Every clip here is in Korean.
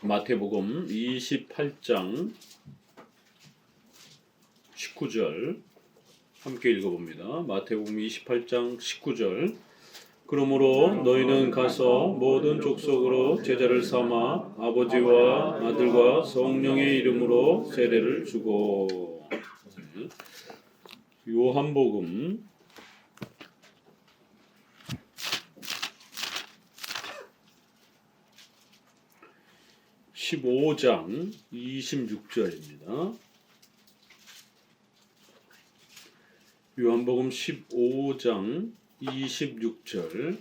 마태복음 28장 19절 함께 읽어봅니다. 마태복음 28장 19절. 그러므로 너희는 가서 모든 족속으로 제자를 삼아 아버지와 아들과 성령의 이름으로 세례를 주고. 요한복음 15장 26절입니다. 요한복음 15장 26절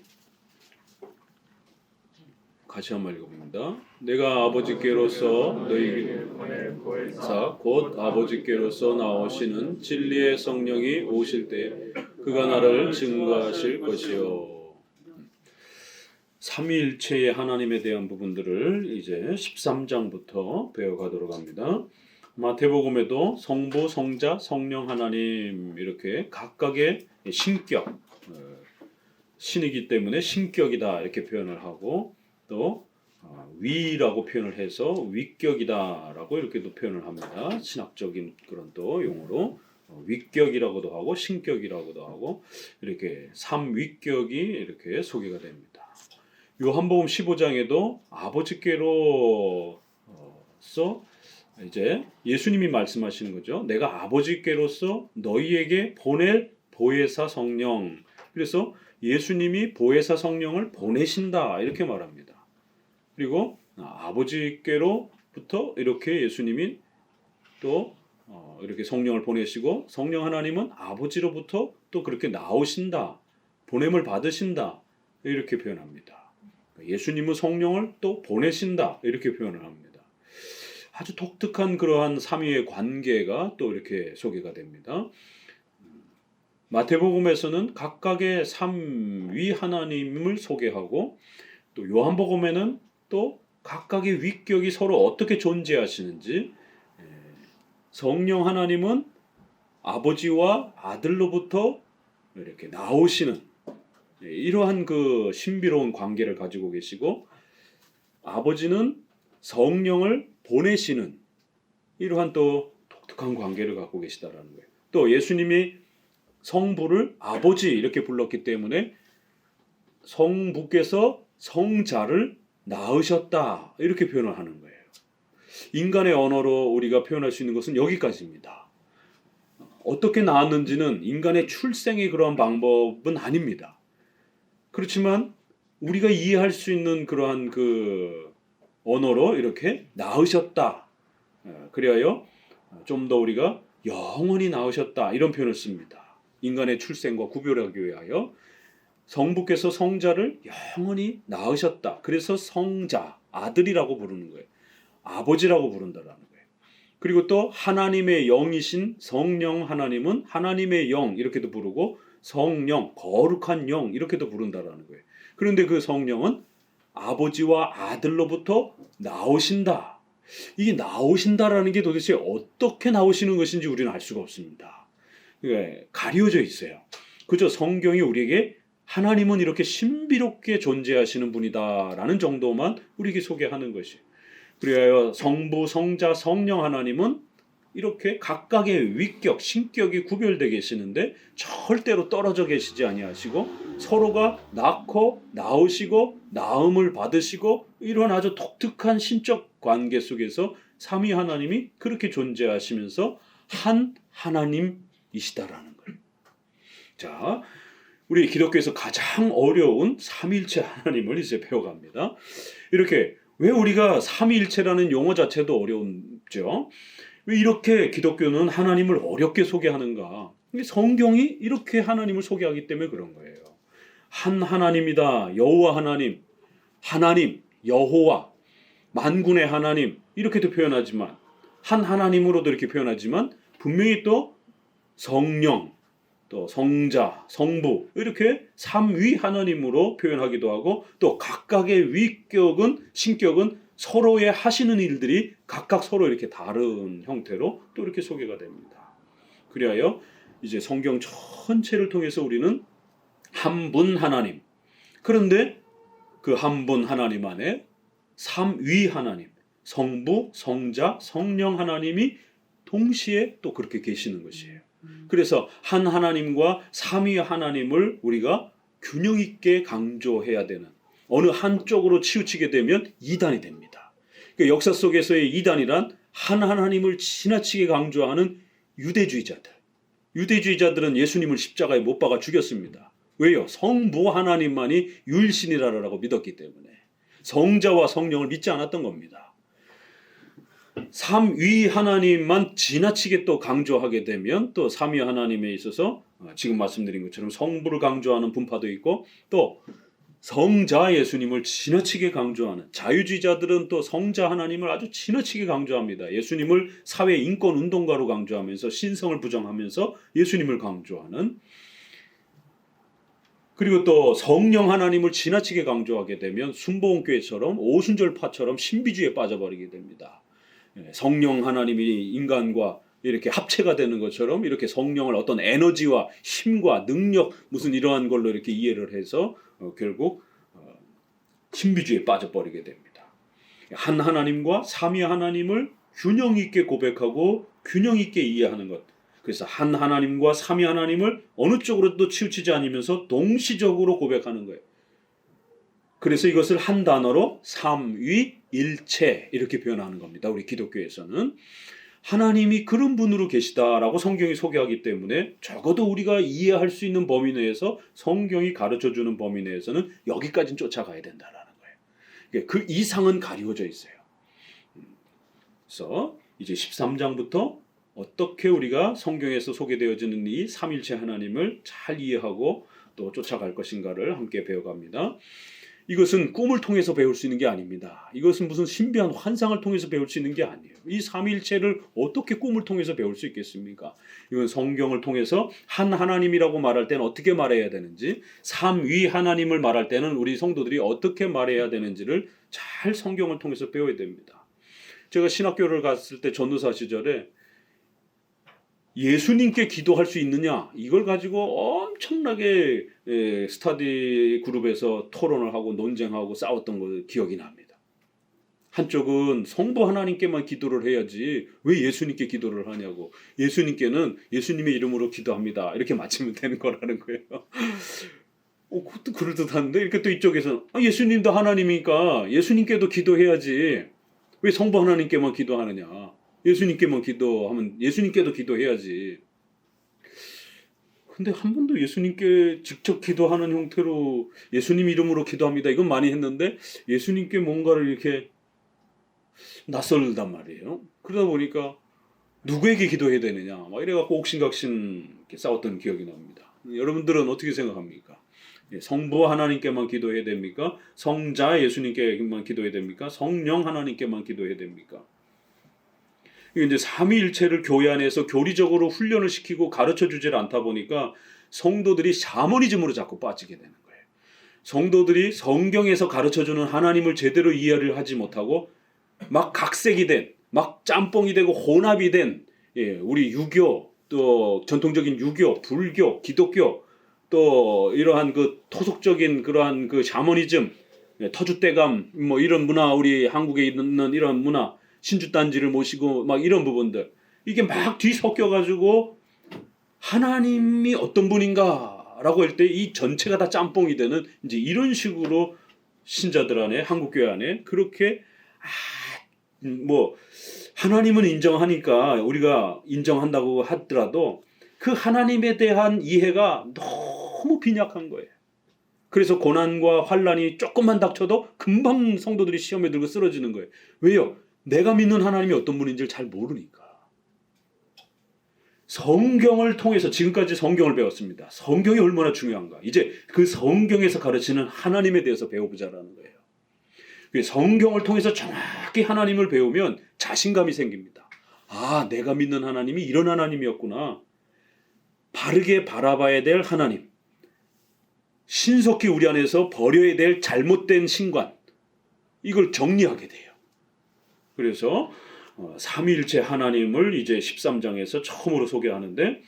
같이 한번 읽어봅니다. 내가 아버지께로서 너희에게 보낼 보혜사 곧 아버지께로서 나오시는 진리의 성령이 오실 때 그가 나를 증거하실 것이요. 삼위일체의 하나님에 대한 부분들을 이제 13장부터 배워가도록 합니다. 마태복음에도 성부, 성자, 성령 하나님 이렇게 각각의 신격, 신이기 때문에 신격이다 이렇게 표현을 하고 또 위라고 표현을 해서 위격이다라고 이렇게도 표현을 합니다. 신학적인 그런 또 용어로 위격이라고도 하고 신격이라고도 하고 이렇게 삼위격이 이렇게 소개가 됩니다. 요한복음 15장에도 아버지께로서 이제 예수님이 말씀하시는 거죠. 내가 아버지께로서 너희에게 보낼 보혜사 성령. 그래서 예수님이 보혜사 성령을 보내신다 이렇게 말합니다. 그리고 아버지께로부터 이렇게 예수님이 또 이렇게 성령을 보내시고 성령 하나님은 아버지로부터 또 그렇게 나오신다. 보냄을 받으신다. 이렇게 표현합니다. 예수님은 성령을 또 보내신다 이렇게 표현을 합니다. 아주 독특한 그러한 삼위의 관계가 또 이렇게 소개가 됩니다. 마태복음에서는 각각의 삼위 하나님을 소개하고 또 요한복음에는 또 각각의 위격이 서로 어떻게 존재하시는지, 성령 하나님은 아버지와 아들로부터 이렇게 나오시는 이러한 그 신비로운 관계를 가지고 계시고 아버지는 성령을 보내시는 이러한 또 독특한 관계를 갖고 계시다라는 거예요. 또 예수님이 성부를 아버지 이렇게 불렀기 때문에 성부께서 성자를 낳으셨다 이렇게 표현을 하는 거예요. 인간의 언어로 우리가 표현할 수 있는 것은 여기까지입니다. 어떻게 낳았는지는 인간의 출생의 그러한 방법은 아닙니다. 그렇지만 우리가 이해할 수 있는 그러한 그 언어로 이렇게 낳으셨다. 그리하여 좀 더 우리가 영원히 낳으셨다 이런 표현을 씁니다. 인간의 출생과 구별하기 위하여 성부께서 성자를 영원히 낳으셨다. 그래서 성자, 아들이라고 부르는 거예요. 아버지라고 부른다라는 거예요. 그리고 또 하나님의 영이신 성령 하나님은 하나님의 영 이렇게도 부르고 성령, 거룩한 영 이렇게도 부른다라는 거예요. 그런데 그 성령은 아버지와 아들로부터 나오신다. 이게 나오신다라는 게 도대체 어떻게 나오시는 것인지 우리는 알 수가 없습니다. 가려져 있어요. 그저 성경이 우리에게 하나님은 이렇게 신비롭게 존재하시는 분이다라는 정도만 우리에게 소개하는 것이에요. 그리하여 성부, 성자, 성령 하나님은 이렇게 각각의 위격, 신격이 구별되어 계시는데 절대로 떨어져 계시지 아니하시고 서로가 낳고 낳으시고 낳음을 받으시고 이런 아주 독특한 신적 관계 속에서 삼위 하나님이 그렇게 존재하시면서 한 하나님이시다라는 거예요. 자, 우리 기독교에서 가장 어려운 삼위일체 하나님을 이제 배워갑니다. 이렇게 왜 우리가 삼위일체라는 용어 자체도 어려운죠? 왜 이렇게 기독교는 하나님을 어렵게 소개하는가? 성경이 이렇게 하나님을 소개하기 때문에 그런 거예요. 한 하나님이다. 여호와 하나님, 하나님, 여호와, 만군의 하나님 이렇게도 표현하지만 한 하나님으로도 이렇게 표현하지만 분명히 또 성령, 또 성자, 성부 이렇게 삼위 하나님으로 표현하기도 하고 또 각각의 위격은 신격은 서로의 하시는 일들이 각각 서로 이렇게 다른 형태로 또 이렇게 소개가 됩니다. 그리하여 이제 성경 전체를 통해서 우리는 한 분 하나님, 그런데 그 한 분 하나님 안에 삼위 하나님, 성부, 성자, 성령 하나님이 동시에 또 그렇게 계시는 것이에요. 그래서 한 하나님과 삼위 하나님을 우리가 균형 있게 강조해야 되는, 어느 한쪽으로 치우치게 되면 이단이 됩니다. 그러니까 역사 속에서의 이단이란 한 하나님을 지나치게 강조하는 유대주의자들. 유대주의자들은 예수님을 십자가에 못 박아 죽였습니다. 왜요? 성부 하나님만이 유일신이라고 믿었기 때문에. 성자와 성령을 믿지 않았던 겁니다. 삼위 하나님만 지나치게 또 강조하게 되면 또 삼위 하나님에 있어서 지금 말씀드린 것처럼 성부를 강조하는 분파도 있고, 또 성자 예수님을 지나치게 강조하는 자유주의자들은 또 성자 하나님을 아주 지나치게 강조합니다. 예수님을 사회 인권 운동가로 강조하면서 신성을 부정하면서 예수님을 강조하는, 그리고 또 성령 하나님을 지나치게 강조하게 되면 순복음교회처럼 오순절파처럼 신비주의에 빠져버리게 됩니다. 성령 하나님이 인간과 이렇게 합체가 되는 것처럼 이렇게 성령을 어떤 에너지와 힘과 능력 무슨 이러한 걸로 이렇게 이해를 해서 결국 신비주의에 빠져버리게 됩니다. 한 하나님과 삼위 하나님을 균형 있게 고백하고 균형 있게 이해하는 것. 그래서 한 하나님과 삼위 하나님을 어느 쪽으로도 치우치지 않으면서 동시적으로 고백하는 거예요. 그래서 이것을 한 단어로 삼위일체 이렇게 표현하는 겁니다. 우리 기독교에서는 하나님이 그런 분으로 계시다라고 성경이 소개하기 때문에 적어도 우리가 이해할 수 있는 범위 내에서 성경이 가르쳐주는 범위 내에서는 여기까지는 쫓아가야 된다라는 거예요. 그 이상은 가리워져 있어요. 그래서 이제 13장부터 어떻게 우리가 성경에서 소개되어지는 이 삼일체 하나님을 잘 이해하고 또 쫓아갈 것인가를 함께 배워갑니다. 이것은 꿈을 통해서 배울 수 있는 게 아닙니다. 이것은 무슨 신비한 환상을 통해서 배울 수 있는 게 아니에요. 이 삼일체를 어떻게 꿈을 통해서 배울 수 있겠습니까? 이건 성경을 통해서 한 하나님이라고 말할 때는 어떻게 말해야 되는지, 삼위 하나님을 말할 때는 우리 성도들이 어떻게 말해야 되는지를 잘 성경을 통해서 배워야 됩니다. 제가 신학교를 갔을 때 전도사 시절에 예수님께 기도할 수 있느냐, 이걸 가지고 엄청나게 스터디 그룹에서 토론을 하고 논쟁하고 싸웠던 거 기억이 납니다. 한쪽은 성부 하나님께만 기도를 해야지 왜 예수님께 기도를 하냐고, 예수님께는 예수님의 이름으로 기도합니다 이렇게 마치면 되는 거라는 거예요. 그것도 그럴듯한데, 이렇게 또 이쪽에서 예수님도 하나님이니까 예수님께도 기도해야지 왜 성부 하나님께만 기도하느냐, 예수님께만 기도하면 예수님께도 기도해야지. 근데 한 번도 예수님께 직접 기도하는 형태로 예수님 이름으로 기도합니다 이건 많이 했는데, 예수님께 뭔가를 이렇게 낯설단 말이에요. 그러다 보니까 누구에게 기도해야 되느냐 막 이래갖고 옥신각신 이렇게 싸웠던 기억이 납니다. 여러분들은 어떻게 생각합니까? 성부 하나님께만 기도해야 됩니까? 성자 예수님께만 기도해야 됩니까? 성령 하나님께만 기도해야 됩니까? 이제 삼위일체를 교회 안에서 교리적으로 훈련을 시키고 가르쳐주질 않다 보니까 성도들이 샤머니즘으로 자꾸 빠지게 되는 거예요. 성도들이 성경에서 가르쳐주는 하나님을 제대로 이해를 하지 못하고 막 각색이 된, 막 짬뽕이 되고 혼합이 된, 우리 유교, 또 전통적인 유교, 불교, 기독교, 또 이러한 그 토속적인 그러한 그 샤머니즘, 터줏대감, 뭐 이런 문화, 우리 한국에 있는 이런 문화, 신주단지를 모시고 막 이런 부분들, 이게 막 뒤섞여가지고 하나님이 어떤 분인가 라고 할 때 이 전체가 다 짬뽕이 되는 이제 이런 식으로 신자들 안에, 한국교회 안에 그렇게 뭐 하나님은 인정하니까 우리가 인정한다고 하더라도 그 하나님에 대한 이해가 너무 빈약한 거예요. 그래서 고난과 환난이 조금만 닥쳐도 금방 성도들이 시험에 들고 쓰러지는 거예요. 왜요? 내가 믿는 하나님이 어떤 분인지를 잘 모르니까. 성경을 통해서 지금까지 성경을 배웠습니다. 성경이 얼마나 중요한가. 이제 그 성경에서 가르치는 하나님에 대해서 배워보자라는 거예요. 성경을 통해서 정확히 하나님을 배우면 자신감이 생깁니다. 내가 믿는 하나님이 이런 하나님이었구나. 바르게 바라봐야 될 하나님. 신속히 우리 안에서 버려야 될 잘못된 신관. 이걸 정리하게 돼요. 그래서 삼위일체 하나님을 이제 13장에서 처음으로 소개하는데,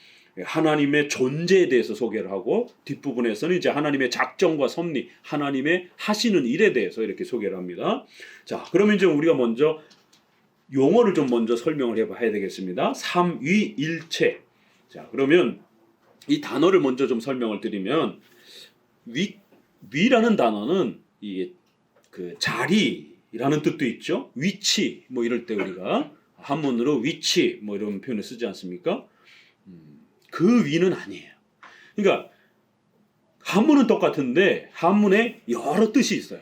하나님의 존재에 대해서 소개를 하고 뒷부분에서는 이제 하나님의 작정과 섭리, 하나님의 하시는 일에 대해서 이렇게 소개를 합니다. 자, 그러면 이제 우리가 먼저 용어를 좀 먼저 설명을 해봐야 되겠습니다. 삼위일체. 자, 그러면 이 단어를 먼저 좀 설명을 드리면 위라는 단어는 이 그 자리라는 뜻도 있죠. 위치 뭐 이럴 때 우리가 한문으로 위치 뭐 이런 표현을 쓰지 않습니까? 그 위는 아니에요. 그러니까 한문은 똑같은데 한문에 여러 뜻이 있어요.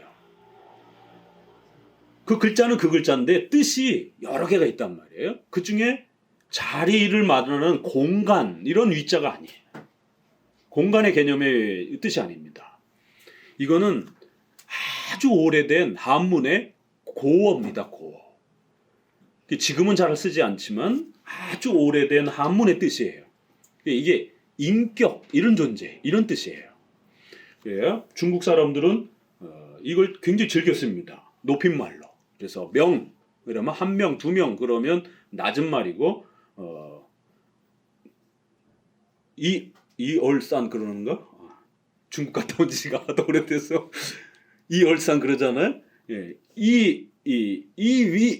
그 글자는 그 글자인데 뜻이 여러 개가 있단 말이에요. 그 중에 자리를 말하는 공간 이런 위자가 아니에요. 공간의 개념의 뜻이 아닙니다. 이거는 아주 오래된 한문의 고어입니다. 고어. 지금은 잘 쓰지 않지만 아주 오래된 한문의 뜻이에요. 이게 인격 이런 존재 이런 뜻이에요. 그래요. 중국 사람들은 이걸 굉장히 즐겨 씁니다. 높임말로. 그래서 명 그러면 한 명, 두 명 그러면 낮은말이고 이얼산 그러는가? 중국 갔다 온 지가 하도 오래돼서 이얼산 그러잖아요. 예, 이 위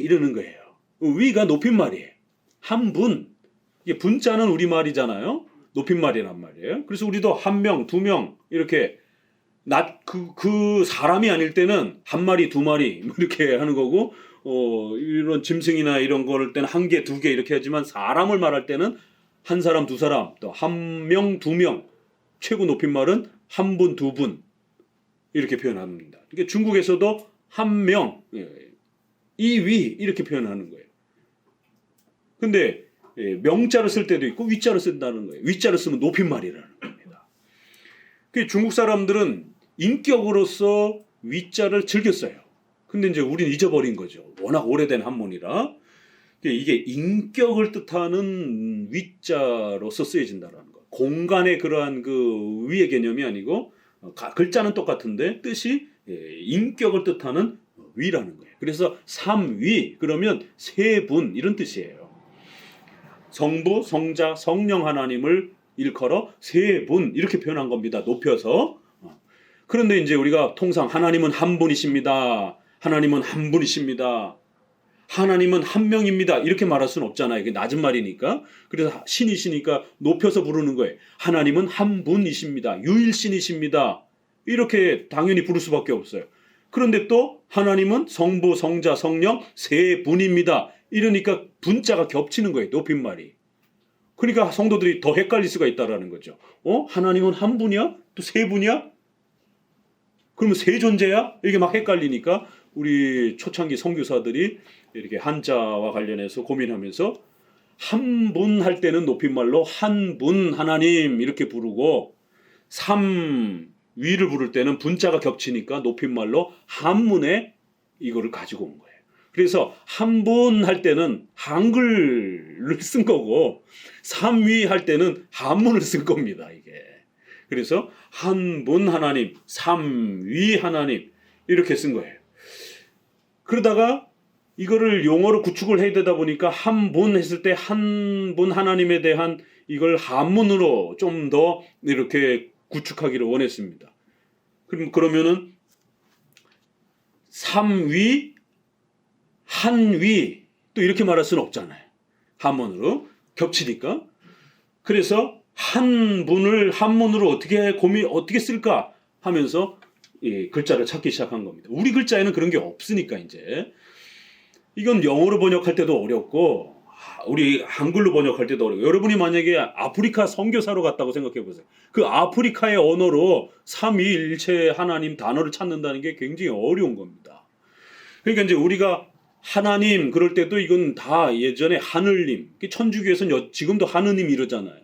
이러는 거예요. 위가 높임말이에요. 한 분. 이게 분자는 우리말이잖아요. 높임말이란 말이에요. 그래서 우리도 한 명, 두 명 이렇게 그 사람이 아닐 때는 한 마리, 두 마리 이렇게 하는 거고 이런 짐승이나 이런 거를 때는 한 개, 두 개 이렇게 하지만 사람을 말할 때는 한 사람, 두 사람, 또 한 명, 두 명. 최고 높임말은 한 분, 두 분 이렇게 표현합니다. 그러니까 중국에서도 한 명, 이위 이렇게 표현하는 거예요. 근데 명자를 쓸 때도 있고 위자를 쓴다는 거예요. 위자를 쓰면 높임말이라는 겁니다. 중국 사람들은 인격으로서 위자를 즐겨 써요. 근데 이제 우리는 잊어버린 거죠. 워낙 오래된 한문이라. 이게 인격을 뜻하는 위자로서 쓰여진다는 거. 공간의 그러한 그 위의 개념이 아니고 글자는 똑같은데 뜻이 인격을 뜻하는 위라는 거예요. 그래서 삼위 그러면 세 분 이런 뜻이에요. 성부, 성자, 성령 하나님을 일컬어 세 분 이렇게 표현한 겁니다. 높여서. 그런데 이제 우리가 통상 하나님은 한 분이십니다. 하나님은 한 분이십니다. 하나님은 한 명입니다. 이렇게 말할 수는 없잖아요. 이게 낮은 말이니까. 그래서 신이시니까 높여서 부르는 거예요. 하나님은 한 분이십니다. 유일신이십니다. 이렇게 당연히 부를 수밖에 없어요. 그런데 또 하나님은 성부, 성자, 성령 세 분입니다. 이러니까 분자가 겹치는 거예요. 높임말이. 그러니까 성도들이 더 헷갈릴 수가 있다라는 거죠. 하나님은 한 분이야? 또 세 분이야? 그러면 세 존재야? 이게 막 헷갈리니까 우리 초창기 선교사들이 이렇게 한자와 관련해서 고민하면서 한 분 할 때는 높임말로 한 분 하나님 이렇게 부르고 삼위를 부를 때는 분자가 겹치니까 높임말로 한문에 이거를 가지고 온 거예요. 그래서 한 분 할 때는 한글을 쓴 거고 삼위 할 때는 한문을 쓴 겁니다. 이게. 그래서 한 분 하나님, 삼위 하나님 이렇게 쓴 거예요. 그러다가 이거를 용어로 구축을 해야 되다 보니까 한 분 했을 때 한 분 하나님에 대한 이걸 한문으로 좀 더 이렇게 구축하기를 원했습니다. 그러면은 삼위, 한위 또 이렇게 말할 수는 없잖아요. 한문으로 겹치니까. 그래서 한 분을 한문으로 어떻게 쓸까 하면서 이 글자를 찾기 시작한 겁니다. 우리 글자에는 그런 게 없으니까 이제 이건 영어로 번역할 때도 어렵고 우리 한글로 번역할 때도 어렵고 여러분이 만약에 아프리카 선교사로 갔다고 생각해 보세요. 그 아프리카의 언어로 삼위일체 하나님 단어를 찾는다는 게 굉장히 어려운 겁니다. 그러니까 이제 우리가 하나님 그럴 때도 이건 다 예전에 하늘님, 천주교에서는 지금도 하느님 이러잖아요.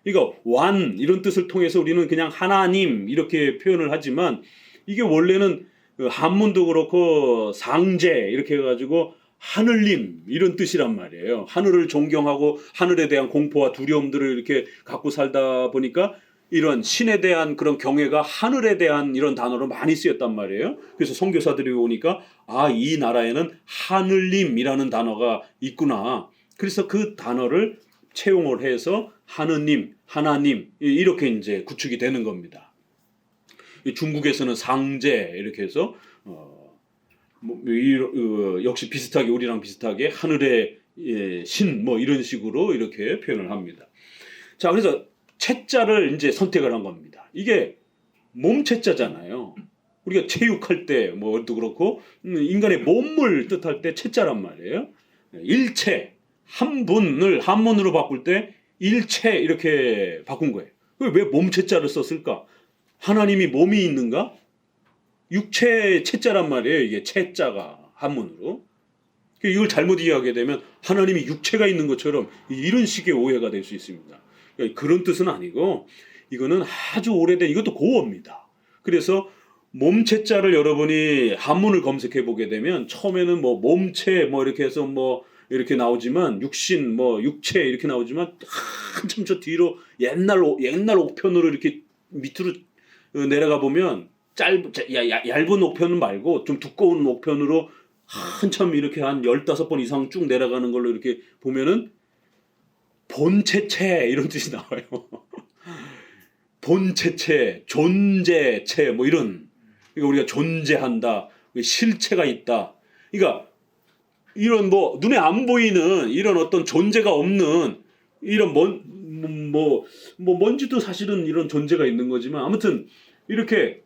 그러니까 완 이런 뜻을 통해서 우리는 그냥 하나님 이렇게 표현을 하지만 이게 원래는 한문도 그렇고 상제 이렇게 해가지고 하늘님 이런 뜻이란 말이에요. 하늘을 존경하고 하늘에 대한 공포와 두려움들을 이렇게 갖고 살다 보니까 이런 신에 대한 그런 경외가 하늘에 대한 이런 단어로 많이 쓰였단 말이에요. 그래서 선교사들이 오니까 이 나라에는 하늘님이라는 단어가 있구나. 그래서 그 단어를 채용을 해서 하느님, 하나님 이렇게 이제 구축이 되는 겁니다. 중국에서는 상제 이렇게 해서 역시 비슷하게 우리랑 비슷하게 하늘의 신 뭐 이런 식으로 이렇게 표현을 합니다. 자, 그래서 채자를 이제 선택을 한 겁니다. 이게 몸채자잖아요. 우리가 체육할 때 뭐도 그렇고 인간의 몸을 뜻할 때 채자란 말이에요. 일체 한 분을 한문으로 바꿀 때 일체 이렇게 바꾼 거예요. 왜 몸채자를 썼을까? 하나님이 몸이 있는가? 육체 채자란 말이에요. 이게 채자가 한문으로. 이걸 잘못 이해하게 되면 하나님이 육체가 있는 것처럼 이런 식의 오해가 될 수 있습니다. 그런 뜻은 아니고 이거는 아주 오래된 이것도 고어입니다. 그래서 몸체자를 여러분이 한문을 검색해 보게 되면 처음에는 뭐 몸체 뭐 이렇게 해서 뭐 이렇게 나오지만 육신 뭐 육체 이렇게 나오지만 한참 저 뒤로 옛날 옥편으로 이렇게 밑으로 내려가 보면 얇은 옥편 말고 좀 두꺼운 옥편으로 한참 이렇게 한 15번 이상 쭉 내려가는 걸로 이렇게 보면은 본체체 이런 뜻이 나와요. 본체체, 존재체 뭐 이런. 그러니까 우리가 존재한다, 실체가 있다. 그러니까 이런 뭐 눈에 안 보이는 이런 어떤 존재가 없는 이런 먼지도 사실은 이런 존재가 있는 거지만 아무튼 이렇게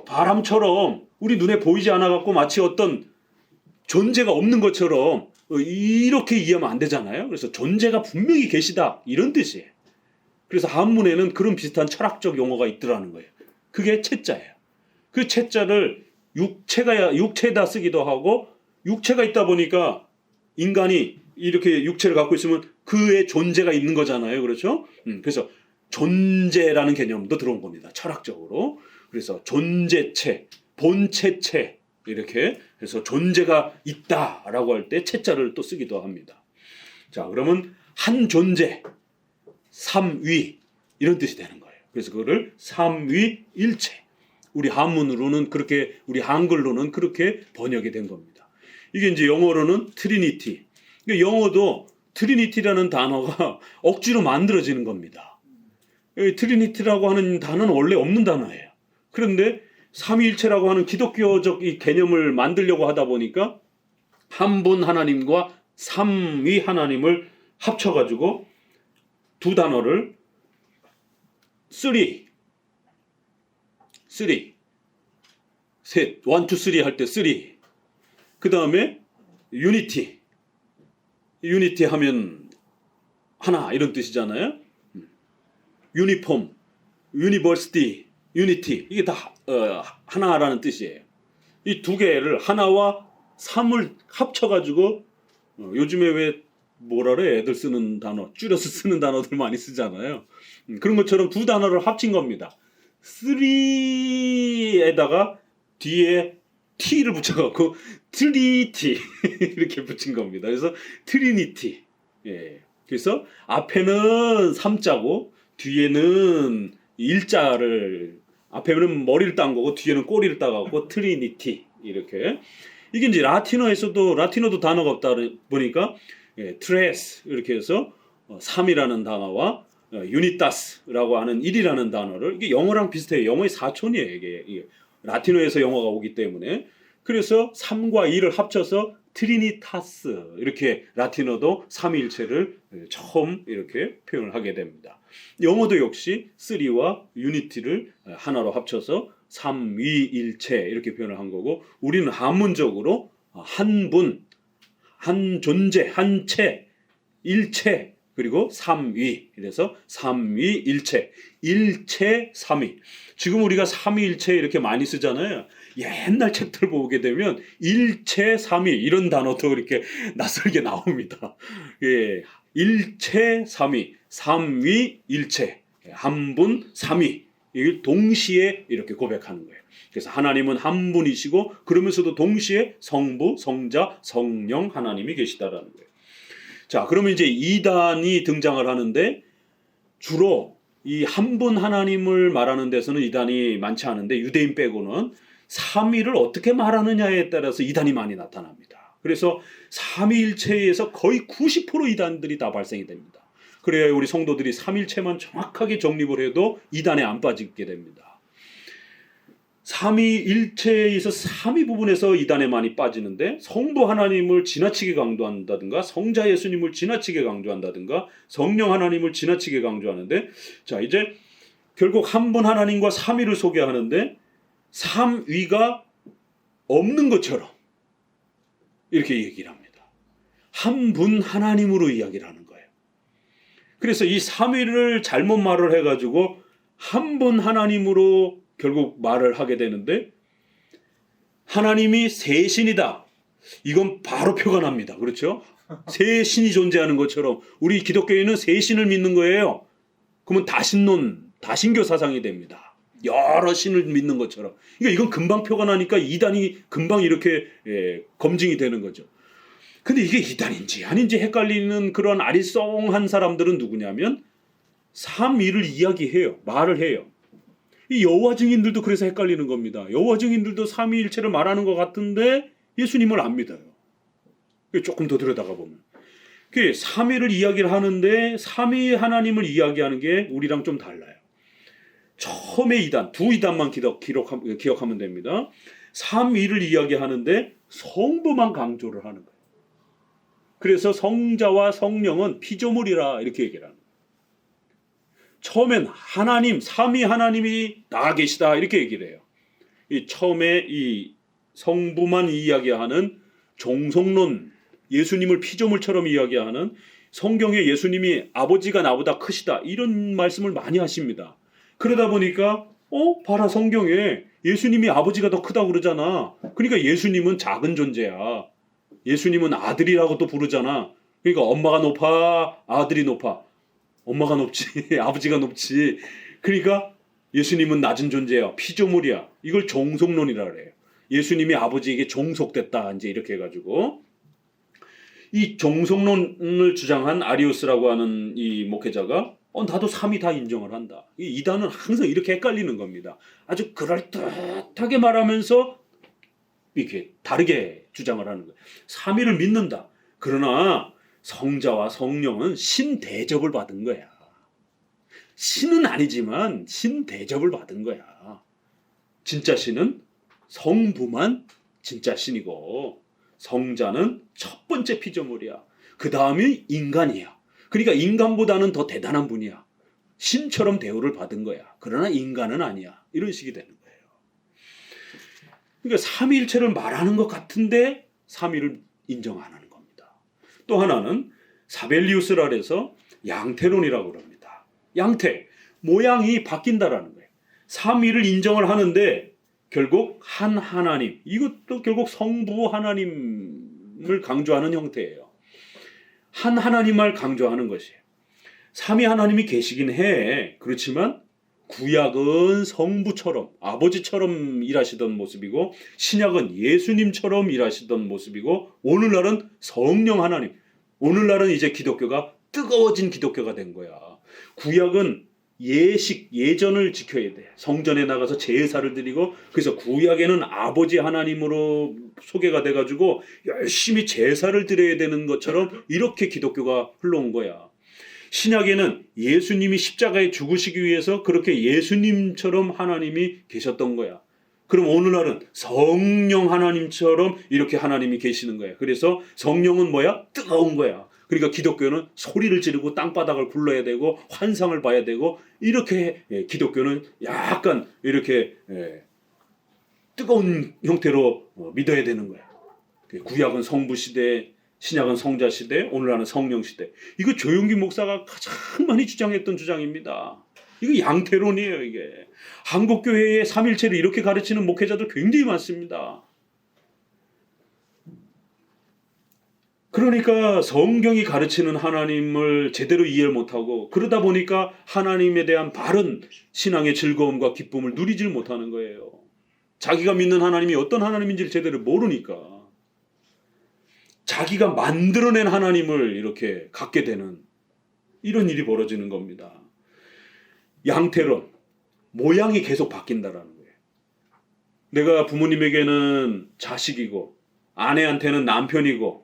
바람처럼 우리 눈에 보이지 않아 갖고 마치 어떤 존재가 없는 것처럼 이렇게 이해하면 안 되잖아요. 그래서 존재가 분명히 계시다 이런 뜻이에요. 그래서 한문에는 그런 비슷한 철학적 용어가 있더라는 거예요. 그게 채자예요. 그 채자를 육체에다 쓰기도 하고 육체가 있다 보니까 인간이 이렇게 육체를 갖고 있으면 그의 존재가 있는 거잖아요. 그렇죠? 그래서 존재라는 개념도 들어온 겁니다. 철학적으로. 그래서 존재체, 본체체 이렇게 해서 존재가 있다라고 할 때 채자를 또 쓰기도 합니다. 자, 그러면 한 존재, 삼위 이런 뜻이 되는 거예요. 그래서 그거를 삼위일체. 우리 한문으로는 그렇게 우리 한글로는 그렇게 번역이 된 겁니다. 이게 이제 영어로는 트리니티. 영어도 트리니티라는 단어가 억지로 만들어지는 겁니다. 트리니티라고 하는 단어는 원래 없는 단어예요. 그런데 삼위일체라고 하는 기독교적 이 개념을 만들려고 하다 보니까 한 분 하나님과 삼위 하나님을 합쳐가지고 두 단어를 셋, 1, 2, 3 할 때 3. 그 다음에 유니티 하면 하나 이런 뜻이잖아요. 유니폼, 유니버시티, 유니티 이게 다 하나라는 뜻이에요. 이 두 개를 하나와 삼을 합쳐가지고 요즘에 왜 뭐라 그래 애들 쓰는 단어 줄여서 쓰는 단어들 많이 쓰잖아요. 그런 것처럼 두 단어를 합친 겁니다. 3에다가 뒤에 T를 붙여갖고 트리티 이렇게 붙인 겁니다. 그래서 트리니티. 예. 그래서 앞에는 3자고 뒤에는 일자를 앞에는 머리를 딴 거고 뒤에는 꼬리를 따갖고 트리니티 이렇게. 이게 이제 라틴어도 단어가 없다 보니까 트레스 이렇게 해서 3이라는 단어와 유니타스라고 하는 1이라는 단어를 이게 영어랑 비슷해요. 영어의 사촌이에요. 이게 라틴어에서 영어가 오기 때문에. 그래서 3과 2를 합쳐서 트리니타스 이렇게 라틴어도 삼위일체를 처음 이렇게 표현을 하게 됩니다. 영어도 역시 3와 유니티를 하나로 합쳐서 삼위일체 이렇게 표현을 한 거고 우리는 한문적으로 한 분, 한 존재, 한 채, 일체 그리고 삼위 이래서 삼위일체, 일체 삼위. 지금 우리가 삼위일체 이렇게 많이 쓰잖아요. 옛날 책들 보게 되면 일체 삼위 이런 단어도 이렇게 낯설게 나옵니다. 예, 일체 삼위, 삼위일체, 한 분 삼위 이걸 동시에 이렇게 고백하는 거예요. 그래서 하나님은 한 분이시고 그러면서도 동시에 성부, 성자, 성령 하나님이 계시다라는 거예요. 자, 그러면 이제 2단이 등장을 하는데 주로 이 한 분 하나님을 말하는 데서는 2단이 많지 않은데 유대인 빼고는 삼위를 어떻게 말하느냐에 따라서 2단이 많이 나타납니다. 그래서 삼위일체에서 거의 90% 2단들이 다 발생이 됩니다. 그래야 우리 성도들이 삼일체만 정확하게 정립을 해도 2단에 안 빠지게 됩니다. 삼위일체에서 삼위 부분에서 이단에 많이 빠지는데 성부 하나님을 지나치게 강조한다든가 성자 예수님을 지나치게 강조한다든가 성령 하나님을 지나치게 강조하는데 자 이제 결국 한 분 하나님과 삼위를 소개하는데 삼위가 없는 것처럼 이렇게 얘기를 합니다. 한 분 하나님으로 이야기를 하는 거예요. 그래서 이 삼위를 잘못 말을 해가지고 한 분 하나님으로 결국 말을 하게 되는데 하나님이 세 신이다. 이건 바로 표가 납니다. 그렇죠? 세 신이 존재하는 것처럼 우리 기독교인은 세 신을 믿는 거예요. 그러면 다신론, 다신교 사상이 됩니다. 여러 신을 믿는 것처럼. 그러니까 이건 금방 표가 나니까 이단이 금방 이렇게 검증이 되는 거죠. 근데 이게 이단인지 아닌지 헷갈리는 그런 아리송한 사람들은 누구냐면 삼위를 이야기해요. 말을 해요. 이 여호와 증인들도 그래서 헷갈리는 겁니다. 여호와 증인들도 삼위일체를 말하는 것 같은데 예수님을 안 믿어요. 조금 더 들여다가 보면 삼위를 이야기를 하는데 삼위 하나님을 이야기하는 게 우리랑 좀 달라요. 처음에 이단, 두 이단만 기억하면 됩니다. 삼위를 이야기하는데 성부만 강조를 하는 거예요. 그래서 성자와 성령은 피조물이라 이렇게 얘기를 하는 거예요. 처음엔 하나님, 삼위 하나님이 나아 계시다 이렇게 얘기를 해요. 처음에 이 성부만 이야기하는 종속론, 예수님을 피조물처럼 이야기하는 성경에 예수님이 아버지가 나보다 크시다 이런 말씀을 많이 하십니다. 그러다 보니까 봐라 성경에 예수님이 아버지가 더 크다고 그러잖아. 그러니까 예수님은 작은 존재야. 예수님은 아들이라고도 부르잖아. 그러니까 엄마가 높아, 아들이 높아. 엄마가 높지, 아버지가 높지. 그러니까 예수님은 낮은 존재야, 피조물이야. 이걸 종속론이라 그래요. 예수님이 아버지에게 종속됐다 이제 이렇게 해가지고 이 종속론을 주장한 아리우스라고 하는 이 목회자가 나도 삼위 다 인정을 한다. 이 이단은 항상 이렇게 헷갈리는 겁니다. 아주 그럴듯하게 말하면서 이렇게 다르게 주장을 하는 거예요. 삼위를 믿는다. 그러나 성자와 성령은 신대접을 받은 거야. 신은 아니지만 신대접을 받은 거야. 진짜 신은 성부만 진짜 신이고 성자는 첫 번째 피조물이야. 그 다음이 인간이야. 그러니까 인간보다는 더 대단한 분이야. 신처럼 대우를 받은 거야. 그러나 인간은 아니야. 이런 식이 되는 거예요. 그러니까 삼위일체를 말하는 것 같은데 삼위를 인정 안 하는 겁니다. 또 하나는 사벨리우스라 해서 양태론이라고 합니다. 양태, 모양이 바뀐다라는 거예요. 삼위를 인정을 하는데 결국 한 하나님, 이것도 결국 성부 하나님을 강조하는 형태예요. 한 하나님을 강조하는 것이에요. 삼위 하나님이 계시긴 해. 그렇지만 구약은 성부처럼 아버지처럼 일하시던 모습이고 신약은 예수님처럼 일하시던 모습이고 오늘날은 성령 하나님, 오늘날은 이제 기독교가 뜨거워진 기독교가 된 거야. 구약은 예전을 지켜야 돼. 성전에 나가서 제사를 드리고 그래서 구약에는 아버지 하나님으로 소개가 돼가지고 열심히 제사를 드려야 되는 것처럼 이렇게 기독교가 흘러온 거야. 신약에는 예수님이 십자가에 죽으시기 위해서 그렇게 예수님처럼 하나님이 계셨던 거야. 그럼 오늘날은 성령 하나님처럼 이렇게 하나님이 계시는 거야. 그래서 성령은 뭐야? 뜨거운 거야. 그러니까 기독교는 소리를 지르고 땅바닥을 굴러야 되고 환상을 봐야 되고 이렇게 기독교는 약간 이렇게 뜨거운 형태로 믿어야 되는 거야. 구약은 성부 시대, 신약은 성자 시대, 오늘날은 성령 시대. 이거 조용기 목사가 가장 많이 주장했던 주장입니다. 이거 양태론이에요. 이게 한국교회의 삼일체를 이렇게 가르치는 목회자들 굉장히 많습니다. 그러니까 성경이 가르치는 하나님을 제대로 이해를 못하고 그러다 보니까 하나님에 대한 바른 신앙의 즐거움과 기쁨을 누리질 못하는 거예요. 자기가 믿는 하나님이 어떤 하나님인지를 제대로 모르니까 자기가 만들어낸 하나님을 이렇게 갖게 되는 이런 일이 벌어지는 겁니다. 양태론, 모양이 계속 바뀐다라는 거예요. 내가 부모님에게는 자식이고 아내한테는 남편이고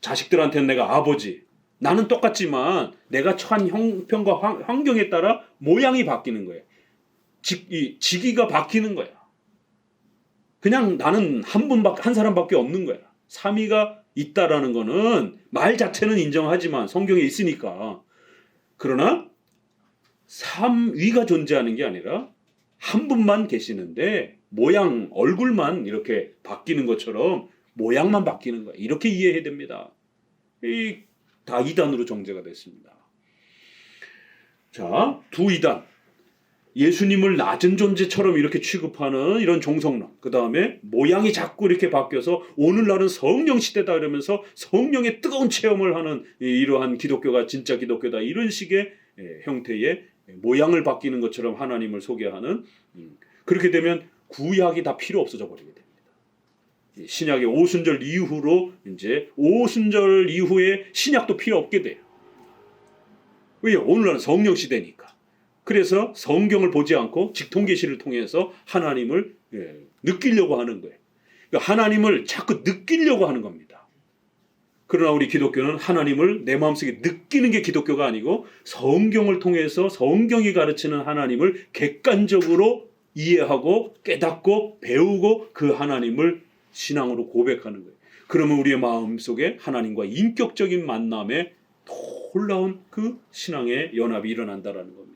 자식들한테는 내가 아버지. 나는 똑같지만 내가 처한 형편과 환경에 따라 모양이 바뀌는 거예요. 직위가 바뀌는 거야. 그냥 나는 한 사람밖에 없는 거야. 삼위가 있다라는 거는 말 자체는 인정하지만 성경에 있으니까. 그러나 삼위가 존재하는 게 아니라 한 분만 계시는데 모양, 얼굴만 이렇게 바뀌는 것처럼 모양만 바뀌는 거야. 이렇게 이해해야 됩니다. 다 이단으로 정제가 됐습니다. 자, 두 이단. 예수님을 낮은 존재처럼 이렇게 취급하는 이런 종성론. 그 다음에 모양이 자꾸 이렇게 바뀌어서 오늘날은 성령 시대다 이러면서 성령의 뜨거운 체험을 하는 이러한 기독교가 진짜 기독교다. 이런 식의 형태의 모양을 바뀌는 것처럼 하나님을 소개하는, 그렇게 되면 구약이 다 필요 없어져 버리게 됩니다. 신약의 오순절 이후로 이제 오순절 이후에 신약도 필요 없게 돼요. 왜? 오늘날은 성령 시대니까. 그래서 성경을 보지 않고 직통계시를 통해서 하나님을 느끼려고 하는 거예요. 그러니까 하나님을 자꾸 느끼려고 하는 겁니다. 그러나 우리 기독교는 하나님을 내 마음속에 느끼는 게 기독교가 아니고 성경을 통해서 성경이 가르치는 하나님을 객관적으로 이해하고 깨닫고 배우고 그 하나님을 신앙으로 고백하는 거예요. 그러면 우리의 마음속에 하나님과 인격적인 만남에 놀라운 그 신앙의 연합이 일어난다라는 겁니다.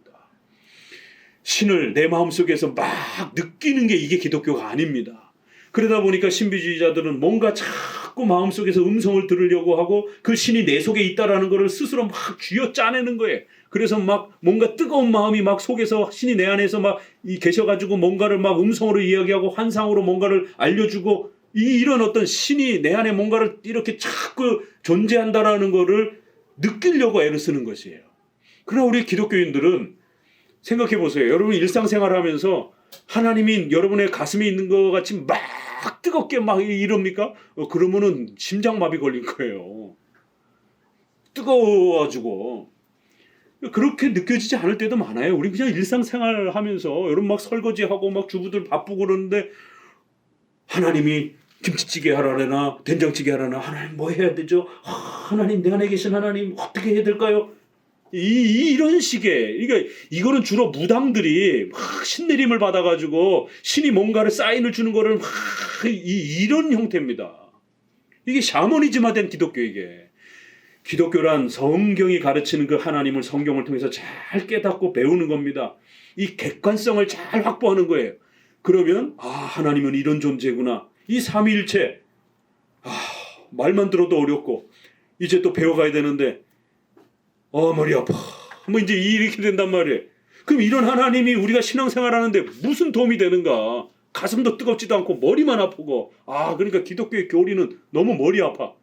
신을 내 마음속에서 막 느끼는 게 이게 기독교가 아닙니다. 그러다 보니까 신비주의자들은 뭔가 자꾸 마음속에서 음성을 들으려고 하고 그 신이 내 속에 있다라는 것을 스스로 막 쥐어 짜내는 거예요. 그래서 막 뭔가 뜨거운 마음이 막 속에서 신이 내 안에서 막 계셔가지고 뭔가를 막 음성으로 이야기하고 환상으로 뭔가를 알려주고 이런 어떤 신이 내 안에 뭔가를 이렇게 자꾸 존재한다라는 것을 느끼려고 애를 쓰는 것이에요. 그러나 우리 기독교인들은 생각해 보세요. 여러분 일상생활을 하면서 하나님이 여러분의 가슴에 있는 것 같이 막 뜨겁게 막 이럽니까? 그러면은 심장마비 걸릴 거예요. 뜨거워가지고. 그렇게 느껴지지 않을 때도 많아요. 우리 그냥 일상생활 하면서 여러분 막 설거지하고 막 주부들 바쁘고 그러는데 하나님이 김치찌개 하라나 된장찌개 하라나 하나님 뭐 해야 되죠? 하나님 내 안에 계신 하나님 어떻게 해야 될까요? 이런 식의 이거는 주로 무당들이 막 신내림을 받아가지고 신이 뭔가를 사인을 주는 거를 막 이런 형태입니다. 이게 샤머니즘화된 기독교. 이게 기독교란 성경이 가르치는 그 하나님을 성경을 통해서 잘 깨닫고 배우는 겁니다. 이 객관성을 잘 확보하는 거예요. 그러면 하나님은 이런 존재구나. 이 삼위일체 말만 들어도 어렵고 이제 또 배워가야 되는데 머리 아파. 뭐 이제 이렇게 된단 말이에요. 그럼 이런 하나님이 우리가 신앙생활하는데 무슨 도움이 되는가? 가슴도 뜨겁지도 않고 머리만 아프고 그러니까 기독교의 교리는 너무 머리 아파.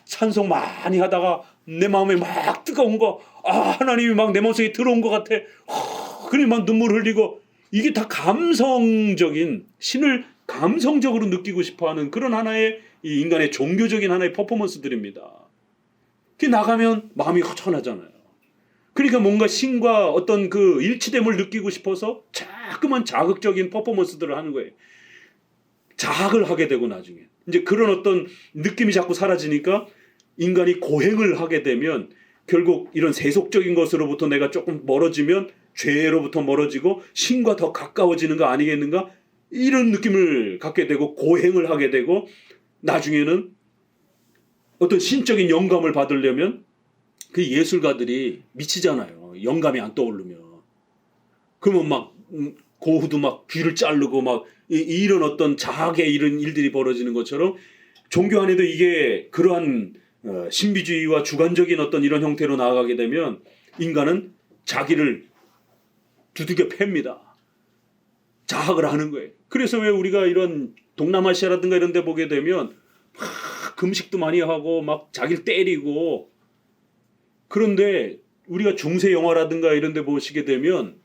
찬송 많이 하다가 내 마음에 막 뜨거운 거 하나님이 막 내 마음속에 들어온 것 같아. 그래 막 눈물 흘리고 이게 다 감성적인 신을 감성적으로 느끼고 싶어하는 그런 하나의 이 인간의 종교적인 하나의 퍼포먼스들입니다. 그게 나가면 마음이 허전하잖아요. 그러니까 뭔가 신과 어떤 그 일치됨을 느끼고 싶어서 자꾸만 자극적인 퍼포먼스들을 하는 거예요. 자학을 하게 되고 나중에 이제 그런 어떤 느낌이 자꾸 사라지니까 인간이 고행을 하게 되면 결국 이런 세속적인 것으로부터 내가 조금 멀어지면 죄로부터 멀어지고 신과 더 가까워지는 거 아니겠는가? 이런 느낌을 갖게 되고 고행을 하게 되고 나중에는 어떤 신적인 영감을 받으려면 그 예술가들이 미치잖아요. 영감이 안 떠오르면. 그러면 막 고흐도 막 귀를 자르고 막 이런 어떤 자학의 이런 일들이 벌어지는 것처럼 종교 안에도 이게 그러한 신비주의와 주관적인 어떤 이런 형태로 나아가게 되면 인간은 자기를 두들겨 팹니다. 자학을 하는 거예요. 그래서 왜 우리가 이런 동남아시아라든가 이런 데 보게 되면 막 금식도 많이 하고 막 자기를 때리고 그런데 우리가 중세 영화라든가 이런 데 보시게 되면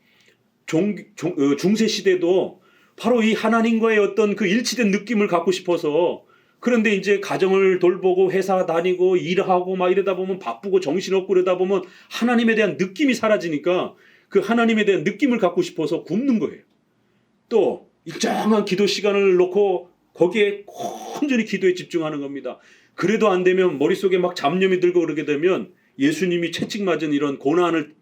중세 시대도 바로 이 하나님과의 어떤 그 일치된 느낌을 갖고 싶어서 그런데 이제 가정을 돌보고 회사 다니고 일하고 막 이러다 보면 바쁘고 정신없고 그러다 보면 하나님에 대한 느낌이 사라지니까 그 하나님에 대한 느낌을 갖고 싶어서 굶는 거예요. 또 일정한 기도 시간을 놓고 거기에 온전히 기도에 집중하는 겁니다. 그래도 안 되면 머릿속에 막 잡념이 들고 그러게 되면 예수님이 채찍 맞은 이런 고난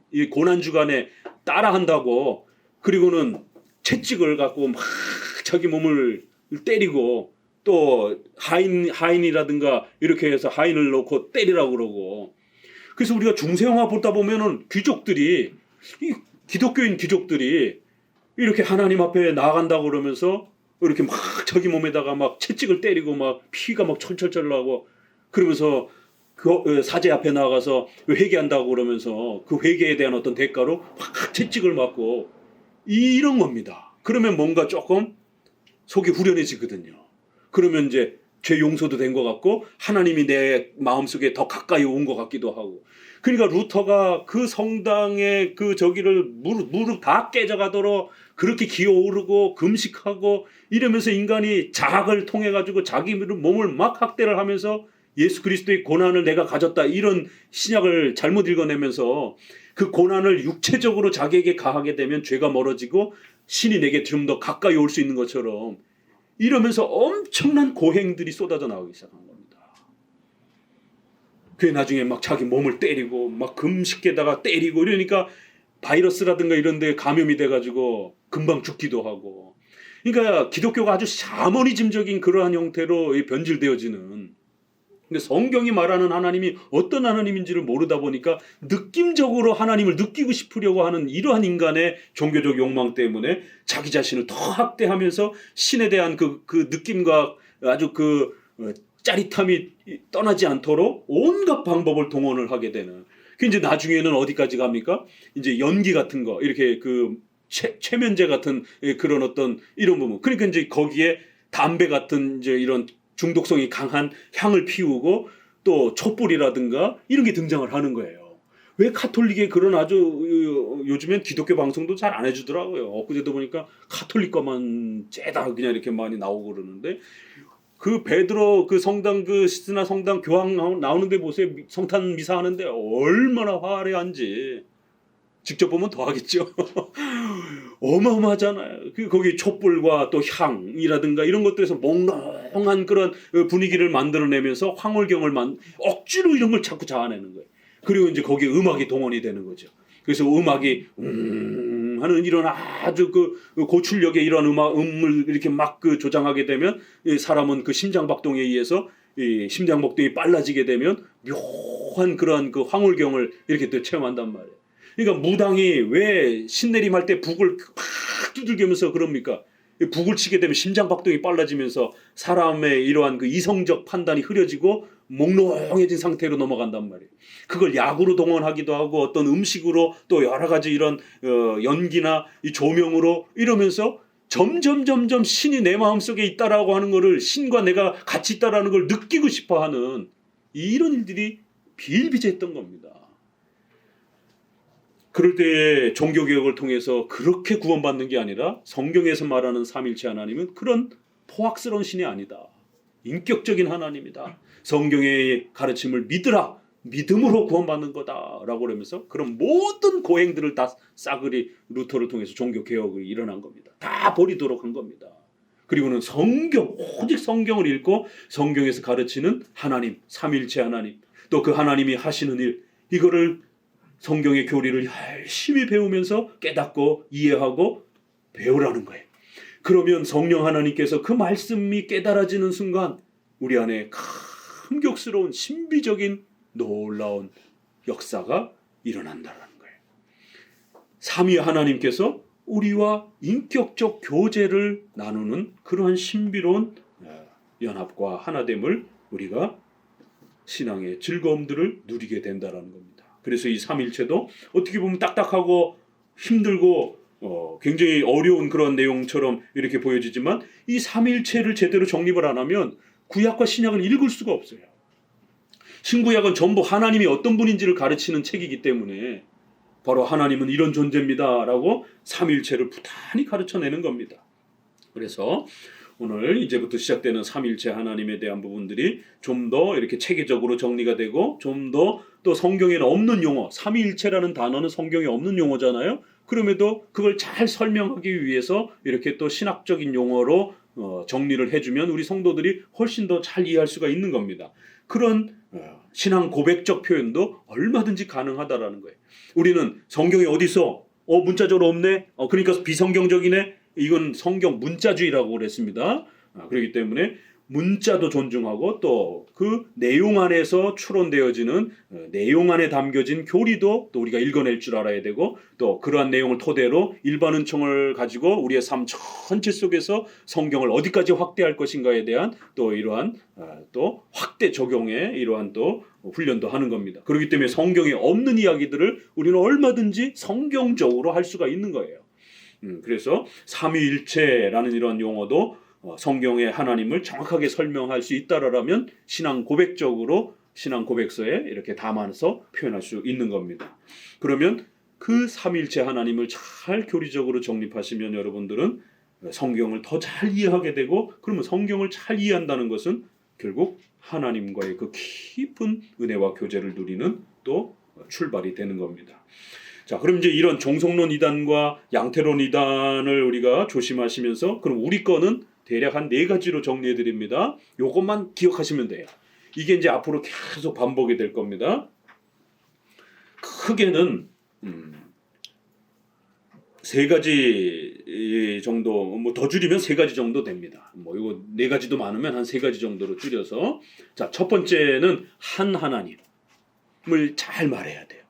주간에 따라한다고 그리고는 채찍을 갖고 막 자기 몸을 때리고 또 하인이라든가 이렇게 해서 하인을 놓고 때리라고 그러고. 그래서 우리가 중세 영화 보다 보면은 귀족들이, 이 기독교인 귀족들이 이렇게 하나님 앞에 나아간다고 그러면서 이렇게 막 자기 몸에다가 막 채찍을 때리고 막 피가 막 철철철 나고 그러면서 그 사제 앞에 나가서 회개한다고 그러면서 그 회개에 대한 어떤 대가로 막 채찍을 맞고 이런 겁니다. 그러면 뭔가 조금 속이 후련해지거든요. 그러면 이제 죄 용서도 된 것 같고 하나님이 내 마음속에 더 가까이 온 것 같기도 하고. 그러니까 루터가 그 성당의 그 저기를 무릎 다 깨져가도록 그렇게 기어오르고 금식하고 이러면서 인간이 자학을 통해 가지고 자기 몸을 막 학대를 하면서 예수 그리스도의 고난을 내가 가졌다 이런 신약을 잘못 읽어내면서 그 고난을 육체적으로 자기에게 가하게 되면 죄가 멀어지고 신이 내게 좀 더 가까이 올 수 있는 것처럼 이러면서 엄청난 고행들이 쏟아져 나오기 시작한 겁니다. 그게 나중에 막 자기 몸을 때리고 막 금식에다가 때리고 이러니까 바이러스라든가 이런 데 감염이 돼가지고 금방 죽기도 하고. 그러니까 기독교가 아주 샤머니즘적인 그러한 형태로 변질되어지는. 근데 성경이 말하는 하나님이 어떤 하나님인지를 모르다 보니까 느낌적으로 하나님을 느끼고 싶으려고 하는 이러한 인간의 종교적 욕망 때문에 자기 자신을 더 학대하면서 신에 대한 그 느낌과 아주 짜릿함이 떠나지 않도록 온갖 방법을 동원을 하게 되는. 그 이제 나중에는 어디까지 갑니까? 이제 연기 같은 거 이렇게 최면제 같은 그런 어떤 이런 부분. 그러니까 이제 거기에 담배 같은 이제 이런 중독성이 강한 향을 피우고 또 촛불이라든가 이런 게 등장을 하는 거예요. 왜 카톨릭의 그런 아주 요즘엔 기독교 방송도 잘 안 해주더라고요. 엊그제도 보니까 카톨릭 거만 째다 그냥 이렇게 많이 나오고 그러는데 그 베드로 그 성당 그 시스나 성당 교황 나오는데 보세요. 성탄 미사 하는데 얼마나 화려한지 직접 보면 더 하겠죠. 어마어마하잖아요. 거기 촛불과 또 향이라든가 이런 것들에서 몽롱한 그런 분위기를 만들어내면서 황홀경을 억지로 이런 걸 자꾸 자아내는 거예요. 그리고 이제 거기에 음악이 동원이 되는 거죠. 그래서 음악이 하는 이런 아주 고출력의 이런 음을 이렇게 막 조장하게 되면 사람은 그 심장박동에 의해서 심장박동이 빨라지게 되면 묘한 그러한 그 황홀경을 이렇게 또 체험한단 말이에요. 그러니까 무당이 왜 신내림할 때 북을 팍 두들기면서 그럽니까? 북을 치게 되면 심장박동이 빨라지면서 사람의 이러한 그 이성적 판단이 흐려지고 몽롱해진 상태로 넘어간단 말이에요. 그걸 약으로 동원하기도 하고 어떤 음식으로 또 여러 가지 이런 연기나 이 조명으로 이러면서 점점 신이 내 마음속에 있다라고 하는 거를 신과 내가 같이 있다라는 걸 느끼고 싶어하는 이런 일들이 비일비재했던 겁니다. 그럴 때 종교개혁을 통해서 그렇게 구원받는 게 아니라 성경에서 말하는 삼일체 하나님은 그런 포악스러운 신이 아니다. 인격적인 하나님이다. 성경의 가르침을 믿으라. 믿음으로 구원받는 거다라고 그러면서 그런 모든 고행들을 다 싸그리 루터를 통해서 종교개혁이 일어난 겁니다. 다 버리도록 한 겁니다. 그리고는 오직 성경을 읽고 성경에서 가르치는 하나님, 삼일체 하나님, 또 그 하나님이 하시는 일, 이거를 성경의 교리를 열심히 배우면서 깨닫고 이해하고 배우라는 거예요. 그러면 성령 하나님께서 그 말씀이 깨달아지는 순간 우리 안에 감격스러운 신비적인 놀라운 역사가 일어난다는 거예요. 삼위 하나님께서 우리와 인격적 교제를 나누는 그러한 신비로운 연합과 하나됨을 우리가 신앙의 즐거움들을 누리게 된다는 겁니다. 그래서 이 삼일체도 어떻게 보면 딱딱하고 힘들고 굉장히 어려운 그런 내용처럼 이렇게 보여지지만 이 삼일체를 제대로 정립을 안 하면 구약과 신약을 읽을 수가 없어요. 신구약은 전부 하나님이 어떤 분인지를 가르치는 책이기 때문에 바로 하나님은 이런 존재입니다 라고 삼일체를 부단히 가르쳐내는 겁니다. 그래서 오늘 이제부터 시작되는 삼일체 하나님에 대한 부분들이 좀 더 이렇게 체계적으로 정리가 되고 좀 더 또 성경에는 없는 용어, 삼위일체라는 단어는 성경에 없는 용어잖아요. 그럼에도 그걸 잘 설명하기 위해서 이렇게 또 신학적인 용어로 정리를 해주면 우리 성도들이 훨씬 더 잘 이해할 수가 있는 겁니다. 그런 신앙 고백적 표현도 얼마든지 가능하다라는 거예요. 우리는 성경에 어디서 문자적으로 없네? 그러니까 비성경적이네? 이건 성경 문자주의라고 그랬습니다. 그렇기 때문에 문자도 존중하고 또 그 내용 안에서 추론되어지는 내용 안에 담겨진 교리도 또 우리가 읽어낼 줄 알아야 되고 또 그러한 내용을 토대로 일반 은총을 가지고 우리의 삶 전체 속에서 성경을 어디까지 확대할 것인가에 대한 또 이러한 또 확대 적용의 이러한 또 훈련도 하는 겁니다. 그렇기 때문에 성경에 없는 이야기들을 우리는 얼마든지 성경적으로 할 수가 있는 거예요. 그래서 삼위일체라는 이런 용어도 성경의 하나님을 정확하게 설명할 수 있다라면 신앙 고백적으로 신앙 고백서에 이렇게 담아서 표현할 수 있는 겁니다. 그러면 그 삼위일체 하나님을 잘 교리적으로 정립하시면 여러분들은 성경을 더 잘 이해하게 되고 그러면 성경을 잘 이해한다는 것은 결국 하나님과의 그 깊은 은혜와 교제를 누리는 또 출발이 되는 겁니다. 자, 그럼 이제 이런 종속론 이단과 양태론 이단을 우리가 조심하시면서 그럼 우리 거는 대략 한 4가지로 정리해 드립니다. 요것만 기억하시면 돼요. 이게 이제 앞으로 계속 반복이 될 겁니다. 크게는 3가지 정도, 뭐 더 줄이면 3가지 정도 됩니다. 뭐 이거 4가지도 많으면 한 3가지 정도로 줄여서 자, 첫 번째는 한 하나님을 잘 말해야 돼요.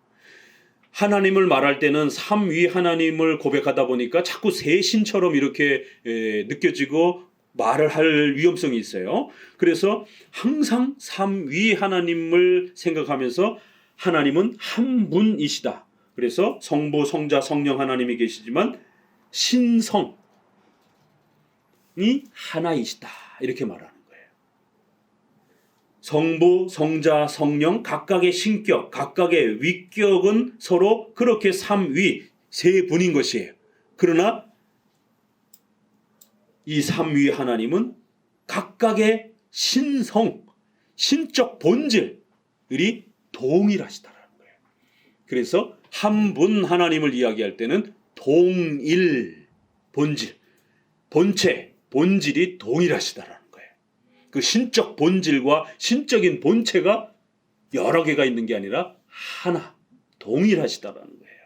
하나님을 말할 때는 삼위 하나님을 고백하다 보니까 자꾸 새 신처럼 이렇게 느껴지고 말을 할 위험성이 있어요. 그래서 항상 삼위 하나님을 생각하면서 하나님은 한 분이시다. 그래서 성부, 성자, 성령 하나님이 계시지만 신성이 하나이시다. 이렇게 말하는 거예요. 성부, 성자, 성령 각각의 신격, 각각의 위격은 서로 그렇게 삼위, 세 분인 것이에요. 그러나 이 삼위 하나님은 각각의 신성, 신적 본질이 동일하시다라는 거예요. 그래서 한 분 하나님을 이야기할 때는 동일 본질, 본체, 본질이 동일하시다라는 거예요. 그 신적 본질과 신적인 본체가 여러 개가 있는 게 아니라 하나, 동일하시다라는 거예요.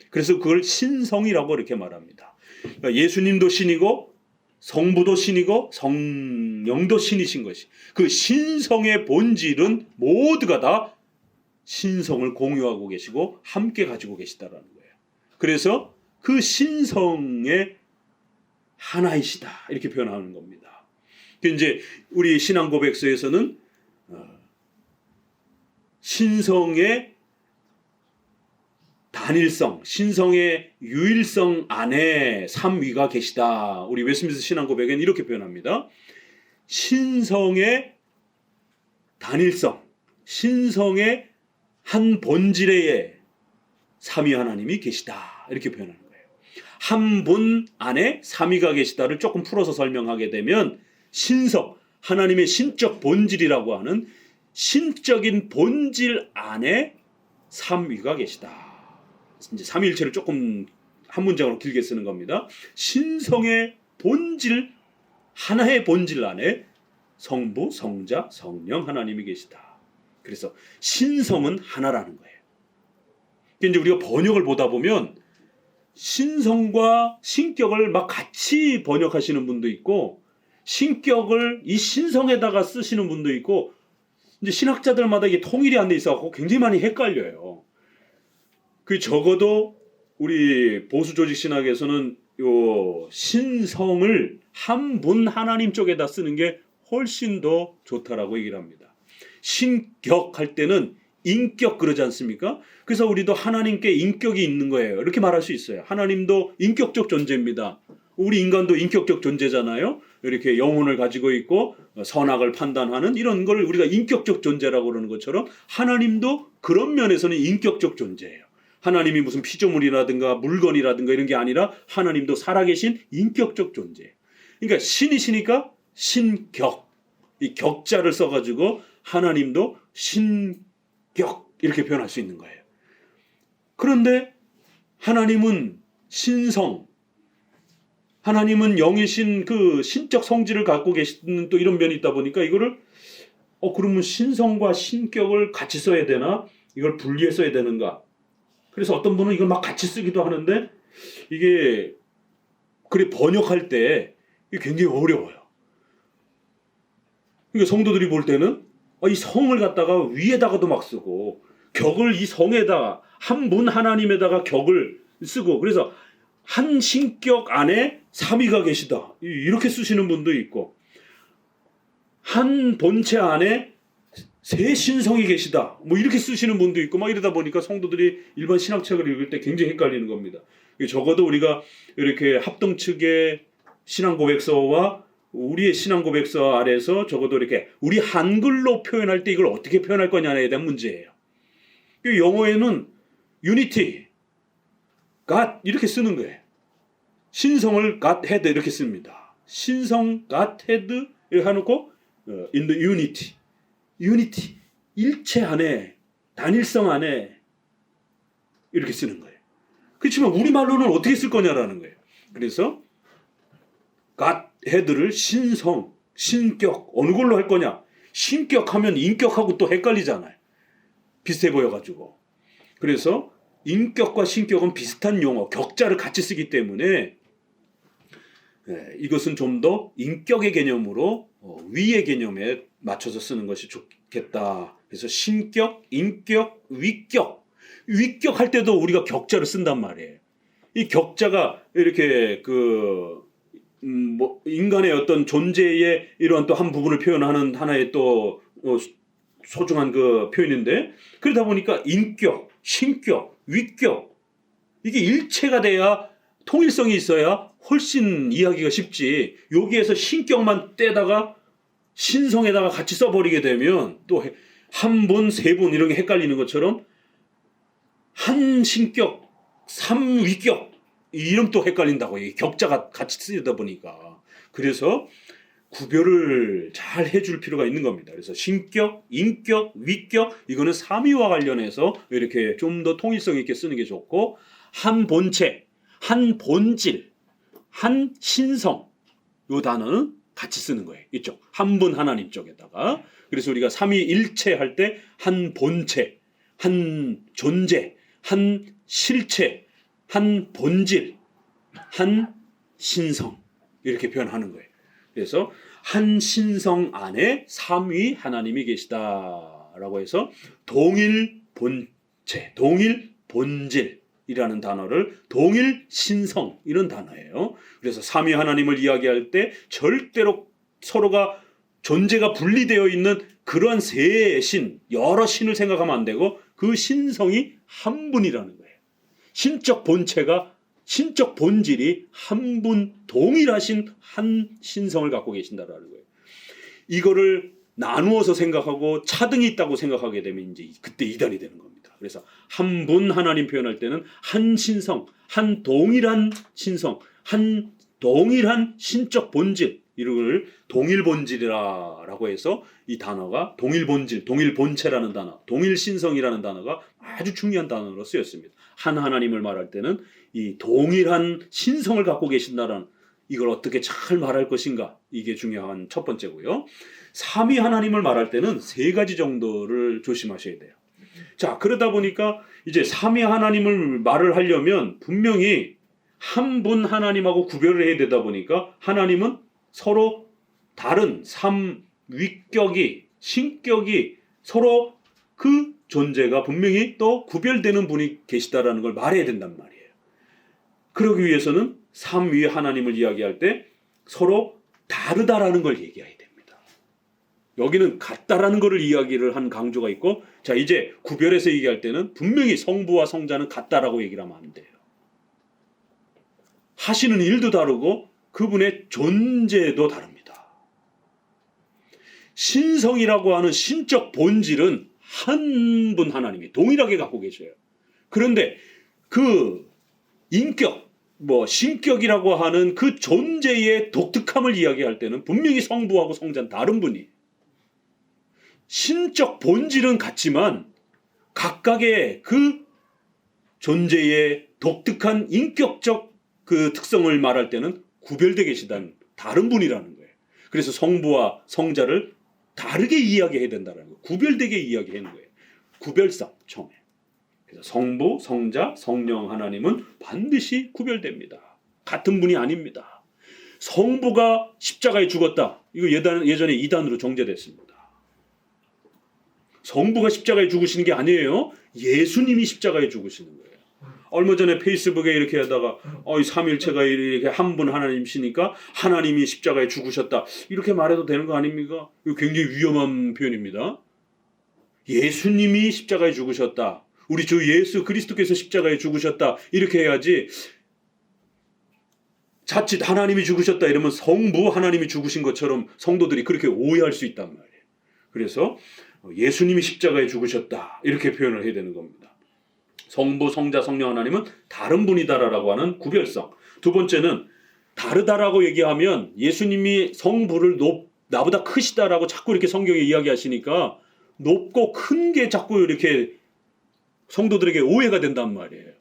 그래서 그걸 신성이라고 이렇게 말합니다. 그러니까 예수님도 신이고 성부도 신이고 성령도 신이신 것이 그 신성의 본질은 모두가 다 신성을 공유하고 계시고 함께 가지고 계시다라는 거예요. 그래서 그 신성의 하나이시다 이렇게 표현하는 겁니다. 이제 우리 신앙 고백서에서는 신성의 단일성, 신성의 유일성 안에 삼위가 계시다. 우리 웨스트민스터 신앙 고백에는 이렇게 표현합니다. 신성의 단일성, 신성의 한 본질의 삼위 하나님이 계시다. 이렇게 표현하는 거예요. 한 분 안에 삼위가 계시다를 조금 풀어서 설명하게 되면 신성, 하나님의 신적 본질이라고 하는 신적인 본질 안에 삼위가 계시다. 이제 삼위일체를 조금 한 문장으로 길게 쓰는 겁니다. 신성의 본질, 하나의 본질 안에 성부, 성자, 성령 하나님이 계시다. 그래서 신성은 하나라는 거예요. 이제 우리가 번역을 보다 보면 신성과 신격을 막 같이 번역하시는 분도 있고 신격을 이 신성에다가 쓰시는 분도 있고 이제 신학자들마다 이게 통일이 안 돼 있어서 굉장히 많이 헷갈려요. 그 적어도 우리 보수 조직 신학에서는 요 신성을 한 분 하나님 쪽에다 쓰는 게 훨씬 더 좋다라고 얘기를 합니다. 신격 할 때는 인격 그러지 않습니까? 그래서 우리도 하나님께 인격이 있는 거예요. 이렇게 말할 수 있어요. 하나님도 인격적 존재입니다. 우리 인간도 인격적 존재잖아요. 이렇게 영혼을 가지고 있고 선악을 판단하는 이런 걸 우리가 인격적 존재라고 그러는 것처럼 하나님도 그런 면에서는 인격적 존재예요. 하나님이 무슨 피조물이라든가 물건이라든가 이런 게 아니라 하나님도 살아계신 인격적 존재. 그러니까 신이시니까 신격, 이 격자를 써가지고 하나님도 신격 이렇게 표현할 수 있는 거예요. 그런데 하나님은 신성, 하나님은 영이신 그 신적 성질을 갖고 계시는 또 이런 면이 있다 보니까 이거를 그러면 신성과 신격을 같이 써야 되나? 이걸 분리해 써야 되는가? 그래서 어떤 분은 이걸 막 같이 쓰기도 하는데 이게 그래 번역할 때 이게 굉장히 어려워요. 그러니까 성도들이 볼 때는 이 성을 갖다가 위에다가도 막 쓰고 격을 이 성에다가 한 분 하나님에다가 격을 쓰고 그래서 한 신격 안에 삼위가 계시다 이렇게 쓰시는 분도 있고 한 본체 안에 세 신성이 계시다 뭐 이렇게 쓰시는 분도 있고 막 이러다 보니까 성도들이 일반 신학책을 읽을 때 굉장히 헷갈리는 겁니다. 적어도 우리가 이렇게 합동 측의 신앙고백서와 우리의 신앙고백서 아래서 적어도 이렇게 우리 한글로 표현할 때 이걸 어떻게 표현할 거냐에 대한 문제예요. 영어에는 unity, God 이렇게 쓰는 거예요. 신성을 God had 이렇게 씁니다. 신성 God had 이렇게 해놓고 in the unity 일체 안에 단일성 안에 이렇게 쓰는 거예요. 그렇지만 우리말로는 어떻게 쓸 거냐라는 거예요. 그래서 God had를 신성, 신격 어느 걸로 할 거냐. 신격하면 인격하고 또 헷갈리잖아요. 비슷해 보여가지고. 그래서 인격과 신격은 비슷한 용어, 격자를 같이 쓰기 때문에 이것은 좀 더 인격의 개념으로 위의 개념에 맞춰서 쓰는 것이 좋겠다. 그래서 신격, 인격, 위격. 위격할 때도 우리가 격자를 쓴단 말이에요. 이 격자가 이렇게 인간의 어떤 존재의 이러한 또 한 부분을 표현하는 하나의 또 소중한 그 표현인데 그러다 보니까 인격, 신격, 위격 이게 일체가 돼야 통일성이 있어야 훨씬 이해하기가 쉽지. 여기에서 신격만 떼다가 신성에다가 같이 써버리게 되면 또 한 분, 세 분 이런 게 헷갈리는 것처럼 한 신격, 삼위격 이름 또 헷갈린다고. 이 격자가 같이 쓰이다 보니까. 그래서 구별을 잘 해줄 필요가 있는 겁니다. 그래서 신격, 인격, 위격 이거는 삼위와 관련해서 이렇게 좀 더 통일성 있게 쓰는 게 좋고 한 본체, 한 본질, 한 신성 요 단어는 같이 쓰는 거예요. 이쪽 한 분 하나님 쪽에다가. 그래서 우리가 삼위일체 할 때 한 본체, 한 존재, 한 실체, 한 본질, 한 신성 이렇게 표현하는 거예요. 그래서 한 신성 안에 삼위 하나님이 계시다라고 해서 동일 본체, 동일 본질이라는 단어를 동일 신성 이런 단어예요. 그래서 삼위 하나님을 이야기할 때 절대로 서로가 존재가 분리되어 있는 그런 세 신, 여러 신을 생각하면 안 되고 그 신성이 한 분이라는 거예요. 신적 본체가 신적 본질이 한 분 동일하신 한 신성을 갖고 계신다라는 거예요. 이거를 나누어서 생각하고 차등이 있다고 생각하게 되면 이제 그때 이단이 되는 겁니다. 그래서 한 분 하나님 표현할 때는 한 신성, 한 동일한 신성, 한 동일한 신적 본질 이걸 동일 본질이라고 해서 이 단어가 동일 본질, 동일 본체라는 단어, 동일 신성이라는 단어가 아주 중요한 단어로 쓰였습니다. 한 하나님을 말할 때는 이 동일한 신성을 갖고 계신다는 이걸 어떻게 잘 말할 것인가 이게 중요한 첫 번째고요. 삼위 하나님을 말할 때는 세 가지 정도를 조심하셔야 돼요. 자, 그러다 보니까 이제 삼위 하나님을 말을 하려면 분명히 한 분 하나님하고 구별을 해야 되다 보니까 하나님은 서로 다른 삼위격이 신격이 서로 그 존재가 분명히 또 구별되는 분이 계시다라는 걸 말해야 된단 말이에요. 그러기 위해서는 삼위 하나님을 이야기할 때 서로 다르다라는 걸 얘기해야 됩니다. 여기는 같다라는 것을 이야기를 한 강조가 있고 자 이제 구별해서 얘기할 때는 분명히 성부와 성자는 같다라고 얘기를 하면 안 돼요. 하시는 일도 다르고 그분의 존재도 다릅니다. 신성이라고 하는 신적 본질은 한 분 하나님이 동일하게 갖고 계셔요. 그런데 그 인격, 신격이라고 하는 그 존재의 독특함을 이야기할 때는 분명히 성부하고 성자는 다른 분이에요. 신적 본질은 같지만 각각의 그 존재의 독특한 인격적 그 특성을 말할 때는 구별되어 계시다는 다른 분이라는 거예요. 그래서 성부와 성자를 다르게 이야기해야 된다는 거예요. 구별되게 이야기하는 거예요. 구별성 처음에. 그래서 성부, 성자, 성령 하나님은 반드시 구별됩니다. 같은 분이 아닙니다. 성부가 십자가에 죽었다. 이거 예전에 이단으로 정죄됐습니다. 성부가 십자가에 죽으시는 게 아니에요. 예수님이 십자가에 죽으시는 거예요. 얼마 전에 페이스북에 이렇게 하다가 삼일체가 이렇게 한 분 하나님이시니까 하나님이 십자가에 죽으셨다. 이렇게 말해도 되는 거 아닙니까? 이거 굉장히 위험한 표현입니다. 예수님이 십자가에 죽으셨다. 우리 주 예수 그리스도께서 십자가에 죽으셨다. 이렇게 해야지 자칫 하나님이 죽으셨다 이러면 성부 하나님이 죽으신 것처럼 성도들이 그렇게 오해할 수 있단 말이에요. 그래서 예수님이 십자가에 죽으셨다. 이렇게 표현을 해야 되는 겁니다. 성부, 성자, 성령 하나님은 다른 분이다라고 하는 구별성. 두 번째는 다르다라고 얘기하면 예수님이 성부를 나보다 크시다라고 자꾸 이렇게 성경에 이야기하시니까 높고 큰 게 자꾸 이렇게 성도들에게 오해가 된단 말이에요.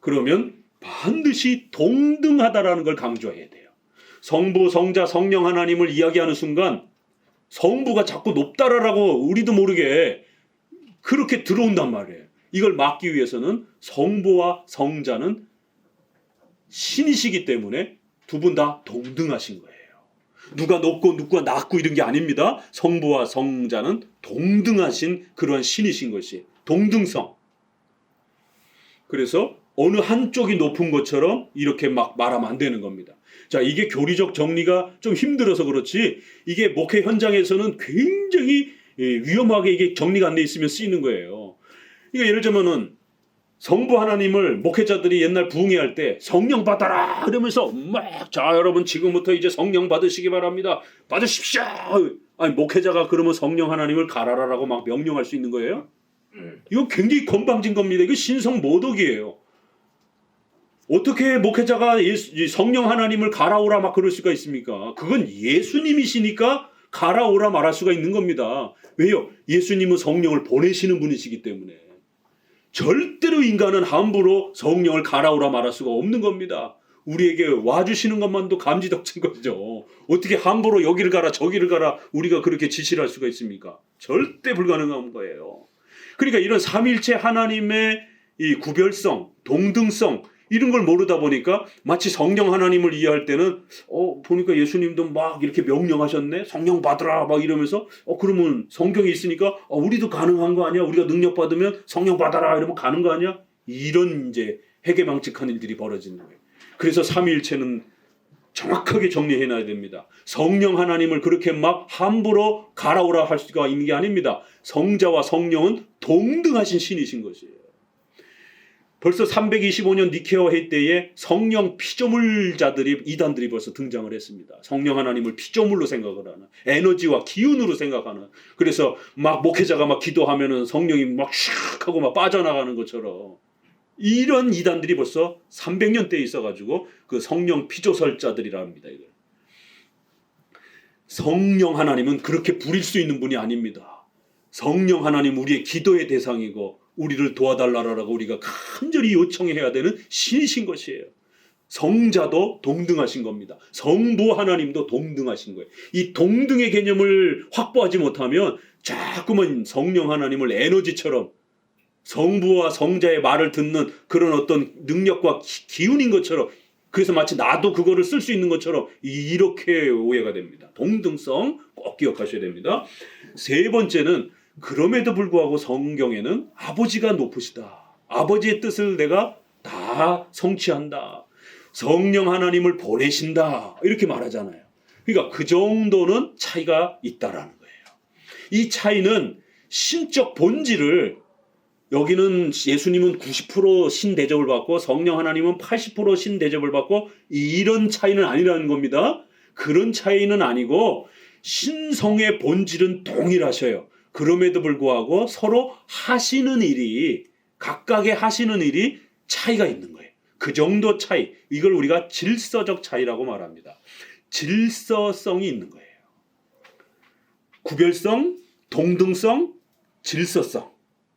그러면 반드시 동등하다라는 걸 강조해야 돼요. 성부, 성자, 성령 하나님을 이야기하는 순간 성부가 자꾸 높다라고 우리도 모르게 그렇게 들어온단 말이에요. 이걸 막기 위해서는 성부와 성자는 신이시기 때문에 두 분 다 동등하신 거예요. 누가 높고 누가 낮고 이런 게 아닙니다. 성부와 성자는 동등하신 그러한 신이신 것이 동등성. 그래서 어느 한쪽이 높은 것처럼 이렇게 막 말하면 안 되는 겁니다. 자, 이게 교리적 정리가 좀 힘들어서 그렇지 이게 목회 현장에서는 굉장히 위험하게 이게 정리가 안 돼 있으면 쓰이는 거예요. 그러니까 예를 들면은 성부 하나님을 목회자들이 옛날 부흥회 할 때 성령 받아라 이러면서 막 자 여러분 지금부터 이제 성령 받으시기 바랍니다. 받으십시오. 아니 목회자가 그러면 성령 하나님을 가라라라고 막 명령할 수 있는 거예요? 이거 굉장히 건방진 겁니다. 이거 신성 모독이에요. 어떻게 목회자가 성령 하나님을 가라오라 막 그럴 수가 있습니까? 그건 예수님이시니까 가라오라 말할 수가 있는 겁니다. 왜요? 예수님은 성령을 보내시는 분이시기 때문에. 절대로 인간은 함부로 성령을 가라오라 말할 수가 없는 겁니다. 우리에게 와주시는 것만도 감지덕진 거죠. 어떻게 함부로 여기를 가라 저기를 가라 우리가 그렇게 지시를 할 수가 있습니까? 절대 불가능한 거예요. 그러니까 이런 삼일체 하나님의 이 구별성, 동등성 이런 걸 모르다 보니까 마치 성령 하나님을 이해할 때는 보니까 예수님도 막 이렇게 명령하셨네. 성령 받으라 막 이러면서 그러면 성경에 있으니까 우리도 가능한 거 아니야? 우리가 능력 받으면 성령 받아라 이러면 가는 거 아니야? 이런 이제 해괴망측한 일들이 벌어지는 거예요. 그래서 삼위일체는 정확하게 정리해놔야 됩니다. 성령 하나님을 그렇게 막 함부로 가라오라 할 수가 있는 게 아닙니다. 성자와 성령은 동등하신 신이신 것이에요. 벌써 325년 니케아 회의 때에 성령 피조물자들이 이단들이 벌써 등장을 했습니다. 성령 하나님을 피조물로 생각을 하는 에너지와 기운으로 생각하는 그래서 막 목회자가 막 기도하면은 성령이 막 슉 하고 막 빠져나가는 것처럼 이런 이단들이 벌써 300년 때에 있어가지고 그 성령 피조설자들이라 합니다. 이걸. 성령 하나님은 그렇게 부릴 수 있는 분이 아닙니다. 성령 하나님 우리의 기도의 대상이고 우리를 도와달라라고 우리가 간절히 요청해야 되는 신이신 것이에요. 성자도 동등하신 겁니다. 성부 하나님도 동등하신 거예요. 이 동등의 개념을 확보하지 못하면 자꾸만 성령 하나님을 에너지처럼 성부와 성자의 말을 듣는 그런 어떤 능력과 기운인 것처럼 그래서 마치 나도 그거를 쓸 수 있는 것처럼 이렇게 오해가 됩니다. 동등성 꼭 기억하셔야 됩니다. 세 번째는 그럼에도 불구하고 성경에는 아버지가 높으시다. 아버지의 뜻을 내가 다 성취한다. 성령 하나님을 보내신다. 이렇게 말하잖아요. 그러니까 그 정도는 차이가 있다라는 거예요. 이 차이는 신적 본질을 여기는 예수님은 90% 신대접을 받고 성령 하나님은 80% 신대접을 받고 이런 차이는 아니라는 겁니다. 그런 차이는 아니고 신성의 본질은 동일하셔요. 그럼에도 불구하고 서로 하시는 일이 각각의 하시는 일이 차이가 있는 거예요. 그 정도 차이 이걸 우리가 질서적 차이라고 말합니다. 질서성이 있는 거예요. 구별성, 동등성, 질서성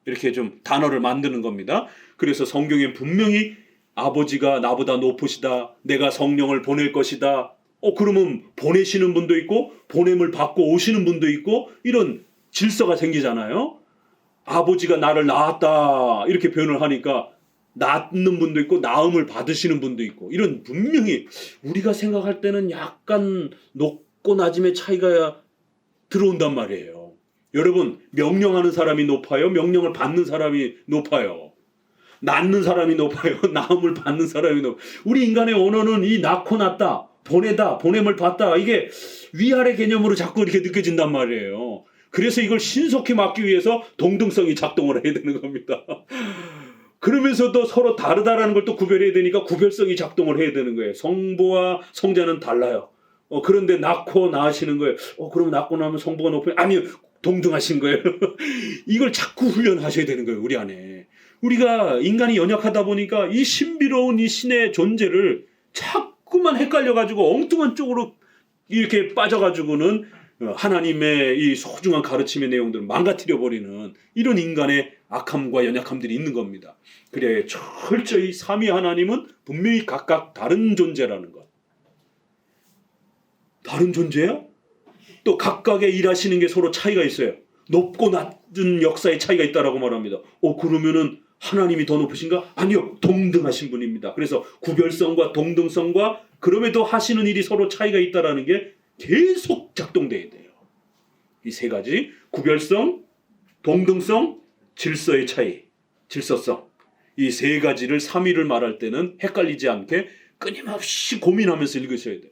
이렇게 좀 단어를 만드는 겁니다. 그래서 성경에 분명히 아버지가 나보다 높으시다. 내가 성령을 보낼 것이다. 그러면 보내시는 분도 있고 보냄을 받고 오시는 분도 있고 이런 질서가 생기잖아요. 아버지가 나를 낳았다 이렇게 표현을 하니까 낳는 분도 있고 낳음을 받으시는 분도 있고 이런 분명히 우리가 생각할 때는 약간 높고 낮음의 차이가 들어온단 말이에요. 여러분 명령하는 사람이 높아요? 명령을 받는 사람이 높아요? 낳는 사람이 높아요? 낳음을 받는 사람이 높아요? 우리 인간의 언어는 이 낳고 낳다, 보내다, 보냄을 받다 이게 위아래 개념으로 자꾸 이렇게 느껴진단 말이에요. 그래서 이걸 신속히 막기 위해서 동등성이 작동을 해야 되는 겁니다. 그러면서도 서로 다르다라는 걸 또 구별해야 되니까 구별성이 작동을 해야 되는 거예요. 성부와 성자는 달라요. 그런데 낳고 낳으시는 거예요. 그럼 낳고 나면 성부가 높아요? 아니요. 동등하신 거예요. 이걸 자꾸 훈련하셔야 되는 거예요. 우리 안에. 우리가 인간이 연약하다 보니까 이 신비로운 이 신의 존재를 자꾸만 헷갈려가지고 엉뚱한 쪽으로 이렇게 빠져가지고는 하나님의 이 소중한 가르침의 내용들을 망가뜨려 버리는 이런 인간의 악함과 연약함들이 있는 겁니다. 그래 철저히 삼위 하나님은 분명히 각각 다른 존재라는 것. 다른 존재야? 또 각각의 일하시는 게 서로 차이가 있어요. 높고 낮은 역사의 차이가 있다라고 말합니다. 그러면은 하나님이 더 높으신가? 아니요. 동등하신 분입니다. 그래서 구별성과 동등성과 그럼에도 하시는 일이 서로 차이가 있다라는 게 계속 작동돼야 돼요. 이 세 가지 구별성, 동등성, 질서의 차이, 질서성 이 세 가지를 삼위를 말할 때는 헷갈리지 않게 끊임없이 고민하면서 읽으셔야 돼요.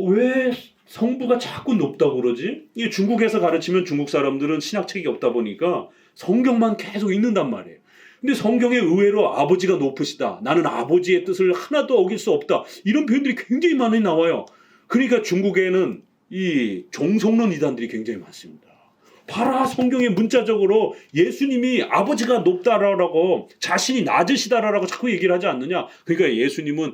왜 성부가 자꾸 높다고 그러지? 이게 중국에서 가르치면 중국 사람들은 신학책이 없다 보니까 성경만 계속 읽는단 말이에요. 근데 성경에 의외로 아버지가 높으시다. 나는 아버지의 뜻을 하나도 어길 수 없다. 이런 표현들이 굉장히 많이 나와요. 그러니까 중국에는 이 종속론 이단들이 굉장히 많습니다. 봐라 성경에 문자적으로 예수님이 아버지가 높다라고 자신이 낮으시다라고 자꾸 얘기를 하지 않느냐. 그러니까 예수님은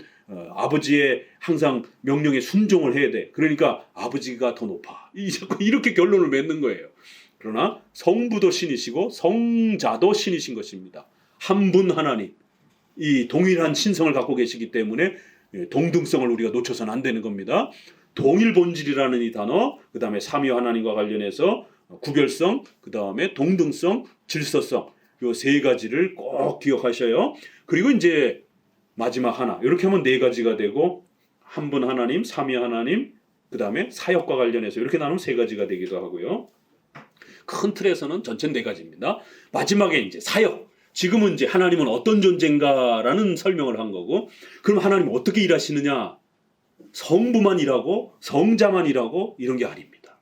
아버지의 항상 명령에 순종을 해야 돼. 그러니까 아버지가 더 높아. 자꾸 이렇게 결론을 맺는 거예요. 그러나 성부도 신이시고 성자도 신이신 것입니다. 한 분 하나님 이 동일한 신성을 갖고 계시기 때문에 동등성을 우리가 놓쳐서는 안 되는 겁니다. 동일 본질이라는 이 단어, 그 다음에 삼위 하나님과 관련해서 구별성, 그 다음에 동등성, 질서성 이 세 가지를 꼭 기억하셔요. 그리고 이제 마지막 하나 이렇게 하면 네 가지가 되고 한 분 하나님, 삼위 하나님, 그 다음에 사역과 관련해서 이렇게 나누면 세 가지가 되기도 하고요. 큰 틀에서는 전체 네 가지입니다. 마지막에 이제 사역. 지금은 이제 하나님은 어떤 존재인가라는 설명을 한 거고, 그럼 하나님은 어떻게 일하시느냐? 성부만 일하고 성자만 일하고 이런 게 아닙니다.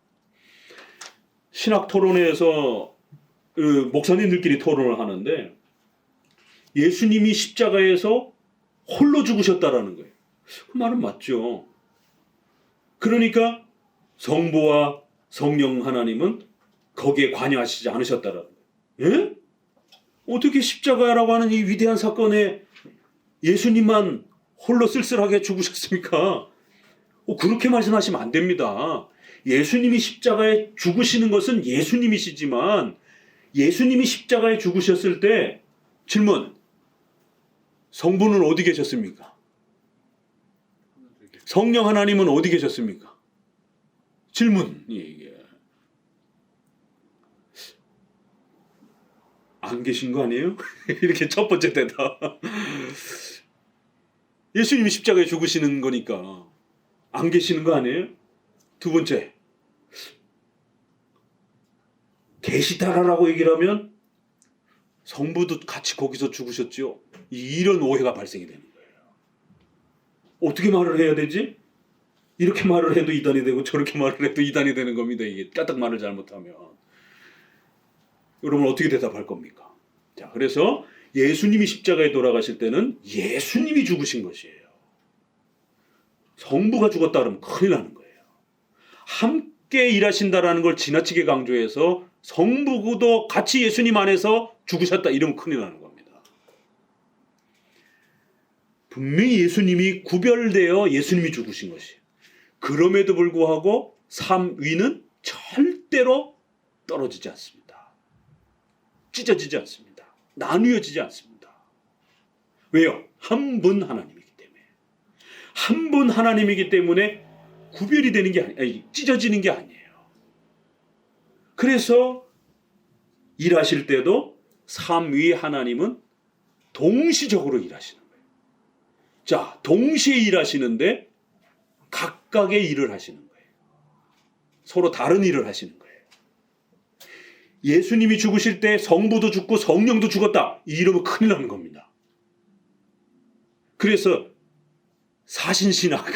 신학 토론회에서 목사님들끼리 토론을 하는데 예수님이 십자가에서 홀로 죽으셨다라는 거예요. 그 말은 맞죠. 그러니까 성부와 성령 하나님은 거기에 관여하시지 않으셨다라는 거예요. 예? 어떻게 십자가라고 하는 이 위대한 사건에 예수님만 홀로 쓸쓸하게 죽으셨습니까? 그렇게 말씀하시면 안 됩니다. 예수님이 십자가에 죽으시는 것은 예수님이시지만 예수님이 십자가에 죽으셨을 때 질문, 성부는 어디 계셨습니까? 성령 하나님은 어디 계셨습니까? 질문. 안 계신 거 아니에요? 이렇게 첫 번째 대답. 예수님이 십자가에 죽으시는 거니까 안 계시는 거 아니에요? 두 번째, 계시다라고 얘기를 하면 성부도 같이 거기서 죽으셨죠. 이런 오해가 발생이 되는 거예요. 어떻게 말을 해야 되지? 이렇게 말을 해도 이단이 되고 저렇게 말을 해도 이단이 되는 겁니다. 이게 까딱 말을 잘못하면. 여러분 어떻게 대답할 겁니까? 자, 그래서 예수님이 십자가에 돌아가실 때는 예수님이 죽으신 것이에요. 성부가 죽었다 그러면 큰일 나는 거예요. 함께 일하신다라는 걸 지나치게 강조해서 성부도 같이 예수님 안에서 죽으셨다 이러면 큰일 나는 겁니다. 분명히 예수님이 구별되어 예수님이 죽으신 것이에요. 그럼에도 불구하고 삼위는 절대로 떨어지지 않습니다. 찢어지지 않습니다. 나뉘어지지 않습니다. 왜요? 한 분 하나님이기 때문에. 한 분 하나님이기 때문에 구별이 되는 게 아니, 찢어지는 게 아니에요. 그래서 일하실 때도 삼위 하나님은 동시적으로 일하시는 거예요. 자, 동시에 일하시는데 각각의 일을 하시는 거예요. 서로 다른 일을 하시는 거예요. 예수님이 죽으실 때 성부도 죽고 성령도 죽었다. 이러면 큰일 나는 겁니다. 그래서 사신신학,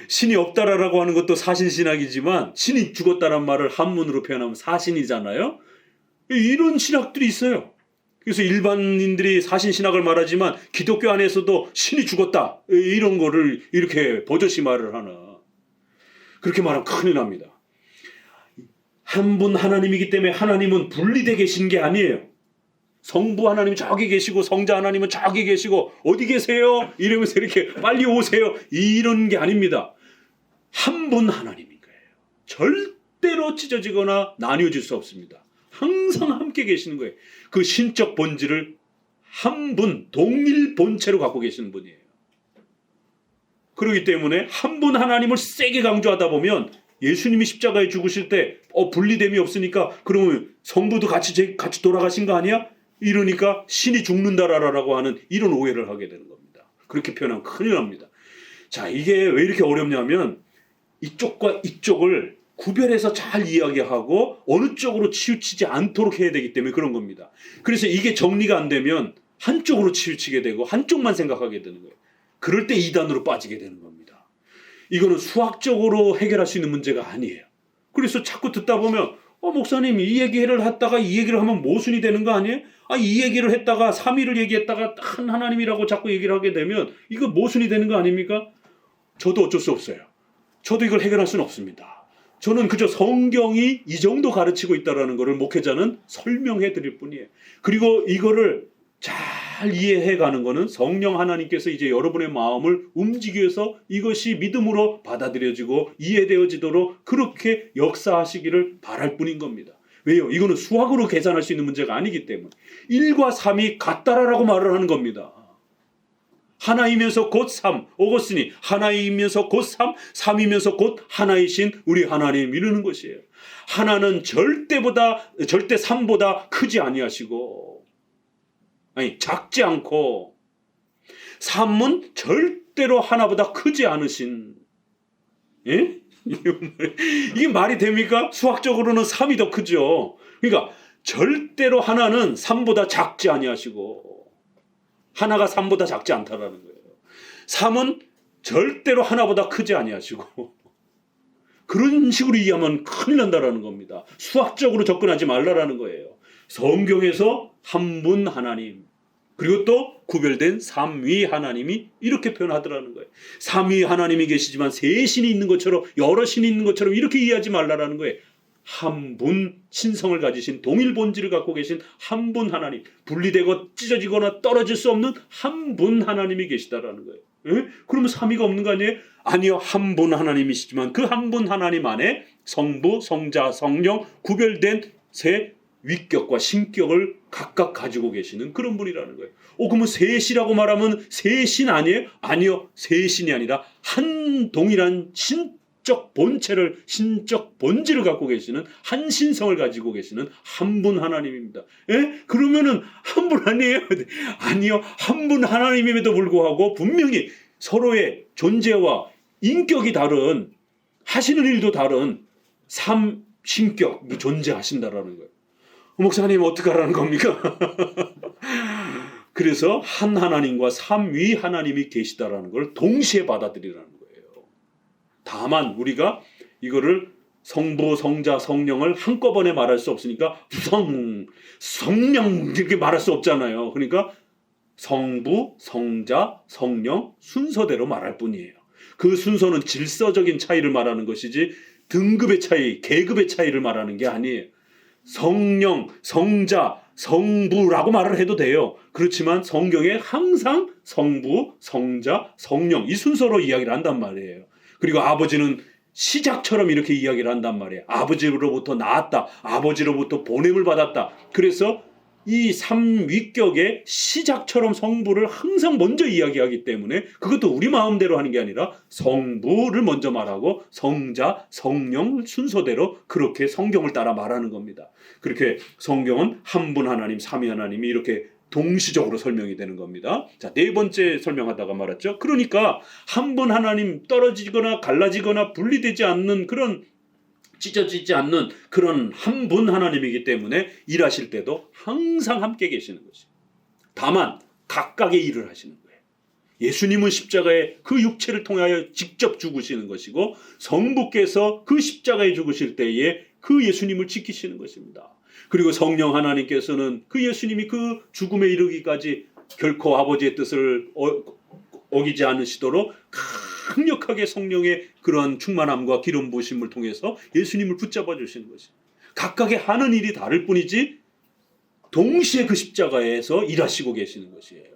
신이 없다라고 하는 것도 사신신학이지만 신이 죽었다란 말을 한문으로 표현하면 사신이잖아요. 이런 신학들이 있어요. 그래서 일반인들이 사신신학을 말하지만 기독교 안에서도 신이 죽었다 이런 거를 이렇게 버젓이 말을 하나. 그렇게 말하면 큰일 납니다. 한 분 하나님이기 때문에 하나님은 분리되어 계신 게 아니에요. 성부 하나님은 저기 계시고 성자 하나님은 저기 계시고 어디 계세요? 이러면서 이렇게 빨리 오세요. 이런 게 아닙니다. 한 분 하나님인 거예요. 절대로 찢어지거나 나뉘어질 수 없습니다. 항상 함께 계시는 거예요. 그 신적 본질을 한 분 동일 본체로 갖고 계시는 분이에요. 그렇기 때문에 한 분 하나님을 세게 강조하다 보면 예수님이 십자가에 죽으실 때 분리됨이 없으니까 그러면 성부도 같이 돌아가신 거 아니야? 이러니까 신이 죽는다라고 하는 이런 오해를 하게 되는 겁니다. 그렇게 표현하면 큰일 납니다. 자, 이게 왜 이렇게 어렵냐면 이쪽과 이쪽을 구별해서 잘 이야기하고 어느 쪽으로 치우치지 않도록 해야 되기 때문에 그런 겁니다. 그래서 이게 정리가 안 되면 한쪽으로 치우치게 되고 한쪽만 생각하게 되는 거예요. 그럴 때 이단으로 빠지게 되는 겁니다. 이거는 수학적으로 해결할 수 있는 문제가 아니에요. 그래서 자꾸 듣다 보면 목사님 이 얘기를 했다가 이 얘기를 하면 모순이 되는 거 아니에요? 이 얘기를 했다가 삼위를 얘기했다가 한 하나님이라고 자꾸 얘기를 하게 되면 이거 모순이 되는 거 아닙니까? 저도 어쩔 수 없어요. 저도 이걸 해결할 수는 없습니다. 저는 그저 성경이 이 정도 가르치고 있다는 것을 목회자는 설명해 드릴 뿐이에요. 그리고 이거를 잘 이해해 가는 것은 성령 하나님께서 이제 여러분의 마음을 움직여서 이것이 믿음으로 받아들여지고 이해되어지도록 그렇게 역사하시기를 바랄 뿐인 겁니다. 왜요? 이거는 수학으로 계산할 수 있는 문제가 아니기 때문에 1과 3이 같다라고 말을 하는 겁니다. 하나이면서 곧 3, 오거스니 하나이면서 곧 3, 3이면서 곧 하나이신 우리 하나님 이르는 것이에요. 하나는 절대 3보다 크지 아니하시고 작지 않고 3은 절대로 하나보다 크지 않으신. 예? 이게 말이 됩니까? 수학적으로는 3이 더 크죠. 그러니까 절대로 하나는 3보다 작지 아니하시고 하나가 3보다 작지 않다라는 거예요. 3은 절대로 하나보다 크지 아니하시고 그런 식으로 이해하면 큰일 난다라는 겁니다. 수학적으로 접근하지 말라라는 거예요. 성경에서 한 분 하나님 그리고 또 구별된 삼위 하나님이 이렇게 표현하더라는 거예요. 삼위 하나님이 계시지만 세 신이 있는 것처럼 여러 신이 있는 것처럼 이렇게 이해하지 말라라는 거예요. 한 분 신성을 가지신 동일 본질을 갖고 계신 한 분 하나님 분리되고 찢어지거나 떨어질 수 없는 한 분 하나님이 계시다라는 거예요. 에? 그러면 삼위가 없는 거 아니에요? 아니요. 한 분 하나님이시지만 그 한 분 하나님 안에 성부, 성자, 성령 구별된 세 위격과 신격을 각각 가지고 계시는 그런 분이라는 거예요. 그러면 셋이라고 말하면 셋신 아니에요? 아니요. 셋신이 아니라 한 동일한 신적 본체를 신적 본질을 갖고 계시는 한 신성을 가지고 계시는 한 분 하나님입니다. 에? 그러면은 한 분 아니에요? 아니요. 한 분 하나님임에도 불구하고 분명히 서로의 존재와 인격이 다른 하시는 일도 다른 삼신격이 존재하신다라는 거예요. 목사님 어떡하라는 겁니까? 그래서 한 하나님과 삼위 하나님이 계시다라는 걸 동시에 받아들이라는 거예요. 다만 우리가 이거를 성부, 성자, 성령을 한꺼번에 말할 수 없으니까 성령 이렇게 말할 수 없잖아요. 그러니까 성부, 성자, 성령 순서대로 말할 뿐이에요. 그 순서는 질서적인 차이를 말하는 것이지 등급의 차이, 계급의 차이를 말하는 게 아니에요. 성령, 성자, 성부라고 말을 해도 돼요. 그렇지만 성경에 항상 성부, 성자, 성령 이 순서로 이야기를 한단 말이에요. 그리고 아버지는 시작처럼 이렇게 이야기를 한단 말이에요. 아버지로부터 나았다. 아버지로부터 보냄을 받았다. 그래서 이 삼위격의 시작처럼 성부를 항상 먼저 이야기하기 때문에 그것도 우리 마음대로 하는 게 아니라 성부를 먼저 말하고 성자, 성령 순서대로 그렇게 성경을 따라 말하는 겁니다. 그렇게 성경은 한 분 하나님, 삼위 하나님이 이렇게 동시적으로 설명이 되는 겁니다. 자, 네 번째 설명하다가 말았죠. 그러니까 한 분 하나님 떨어지거나 갈라지거나 분리되지 않는 그런 찢어지지 않는 그런 한 분 하나님이기 때문에 일하실 때도 항상 함께 계시는 것이. 다만 각각의 일을 하시는 거예요. 예수님은 십자가에 그 육체를 통하여 직접 죽으시는 것이고 성부께서 그 십자가에 죽으실 때에 그 예수님을 지키시는 것입니다. 그리고 성령 하나님께서는 그 예수님이 그 죽음에 이르기까지 결코 아버지의 뜻을 어기지 않으시도록 강력하게 성령의 그런 충만함과 기름 부으심을 통해서 예수님을 붙잡아 주시는 것입니다. 각각의 하는 일이 다를 뿐이지 동시에 그 십자가에서 일하시고 계시는 것이에요.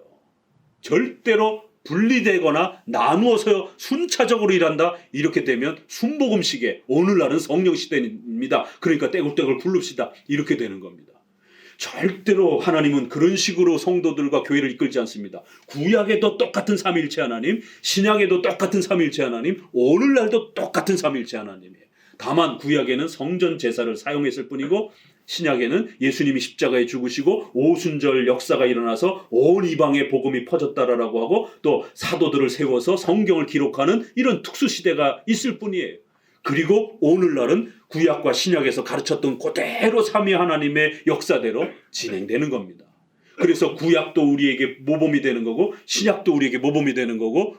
절대로 분리되거나 나누어서 순차적으로 일한다 이렇게 되면 순복음시계, 오늘날은 성령시대입니다. 그러니까 떼굴떼굴 부릅시다 이렇게 되는 겁니다. 절대로 하나님은 그런 식으로 성도들과 교회를 이끌지 않습니다. 구약에도 똑같은 삼위일체 하나님, 신약에도 똑같은 삼위일체 하나님, 오늘날도 똑같은 삼위일체 하나님이에요. 다만 구약에는 성전 제사를 사용했을 뿐이고 신약에는 예수님이 십자가에 죽으시고 오순절 역사가 일어나서 온 이방의 복음이 퍼졌다라고 하고 또 사도들을 세워서 성경을 기록하는 이런 특수시대가 있을 뿐이에요. 그리고 오늘날은 구약과 신약에서 가르쳤던 그대로 삼위 하나님의 역사대로 진행되는 겁니다. 그래서 구약도 우리에게 모범이 되는 거고 신약도 우리에게 모범이 되는 거고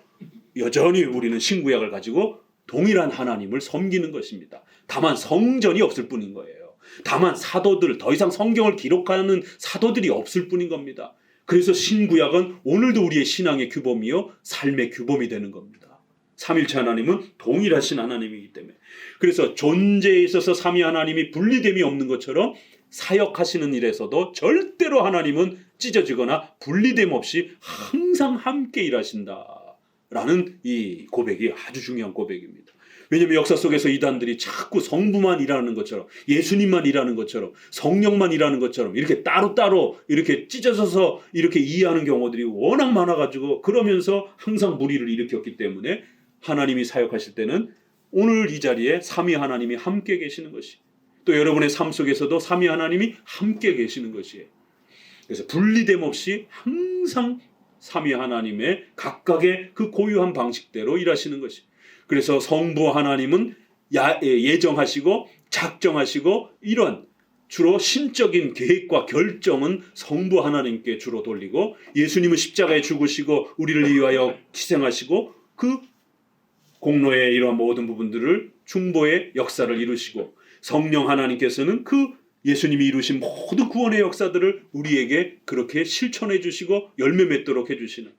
여전히 우리는 신구약을 가지고 동일한 하나님을 섬기는 것입니다. 다만 성전이 없을 뿐인 거예요. 다만 사도들, 더 이상 성경을 기록하는 사도들이 없을 뿐인 겁니다. 그래서 신구약은 오늘도 우리의 신앙의 규범이요 삶의 규범이 되는 겁니다. 삼일체 하나님은 동일하신 하나님이기 때문에. 그래서 존재에 있어서 삼위 하나님이 분리됨이 없는 것처럼 사역하시는 일에서도 절대로 하나님은 찢어지거나 분리됨 없이 항상 함께 일하신다라는 이 고백이 아주 중요한 고백입니다. 왜냐하면 역사 속에서 이단들이 자꾸 성부만 일하는 것처럼 예수님만 일하는 것처럼 성령만 일하는 것처럼 이렇게 따로따로 이렇게 찢어져서 이렇게 이해하는 경우들이 워낙 많아가지고 그러면서 항상 무리를 일으켰기 때문에 하나님이 사역하실 때는 오늘 이 자리에 삼위 하나님이 함께 계시는 것이 또 여러분의 삶 속에서도 삼위 하나님이 함께 계시는 것이에요. 그래서 분리됨 없이 항상 삼위 하나님의 각각의 그 고유한 방식대로 일하시는 것이. 그래서 성부 하나님은 예정하시고 작정하시고 이런 주로 신적인 계획과 결정은 성부 하나님께 주로 돌리고 예수님은 십자가에 죽으시고 우리를 위하여 희생하시고 그 공로의 이러한 모든 부분들을 중보의 역사를 이루시고 성령 하나님께서는 그 예수님이 이루신 모든 구원의 역사들을 우리에게 그렇게 실천해 주시고 열매 맺도록 해주시는.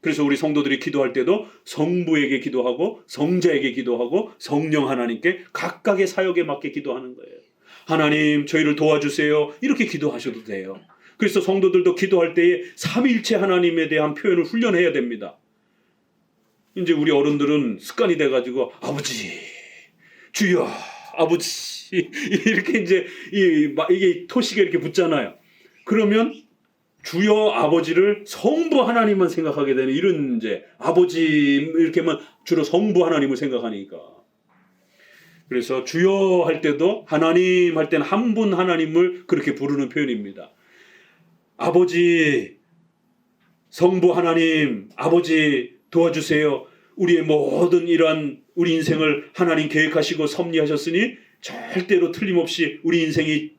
그래서 우리 성도들이 기도할 때도 성부에게 기도하고 성자에게 기도하고 성령 하나님께 각각의 사역에 맞게 기도하는 거예요. 하나님 저희를 도와주세요 이렇게 기도하셔도 돼요. 그래서 성도들도 기도할 때에 삼위일체 하나님에 대한 표현을 훈련해야 됩니다. 이제 우리 어른들은 습관이 돼가지고 아버지 주여 아버지 이렇게 이제 이게 토식에 이렇게 붙잖아요. 그러면 주여 아버지를 성부 하나님만 생각하게 되는 이런 이제 아버지 이렇게만 주로 성부 하나님을 생각하니까. 그래서 주여 할 때도 하나님 할 때는 한 분 하나님을 그렇게 부르는 표현입니다. 아버지 성부 하나님 아버지 도와주세요. 우리의 모든 이러한 우리 인생을 하나님 계획하시고 섭리하셨으니 절대로 틀림없이 우리 인생이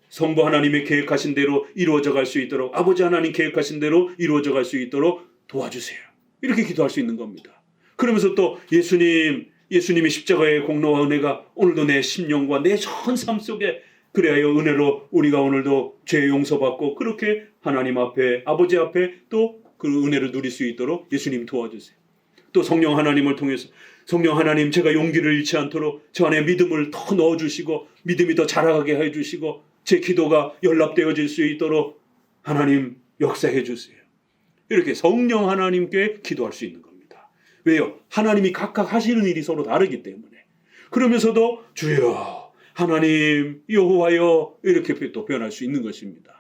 성부 하나님의 계획하신 대로 이루어져 갈 수 있도록 아버지 하나님 계획하신 대로 이루어져 갈 수 있도록 도와주세요. 이렇게 기도할 수 있는 겁니다. 그러면서 또 예수님의 십자가의 공로와 은혜가 오늘도 내 심령과 내 전 삶 속에 그래야 은혜로 우리가 오늘도 죄 용서받고 그렇게 하나님 앞에 아버지 앞에 또 그 은혜를 누릴 수 있도록 예수님 도와주세요. 또 성령 하나님을 통해서 성령 하나님 제가 용기를 잃지 않도록 저 안에 믿음을 더 넣어주시고 믿음이 더 자라가게 해주시고 제 기도가 연락되어질 수 있도록 하나님 역사해 주세요. 이렇게 성령 하나님께 기도할 수 있는 겁니다. 왜요? 하나님이 각각 하시는 일이 서로 다르기 때문에. 그러면서도 주여 하나님 여호와여 이렇게 또 표현할 수 있는 것입니다.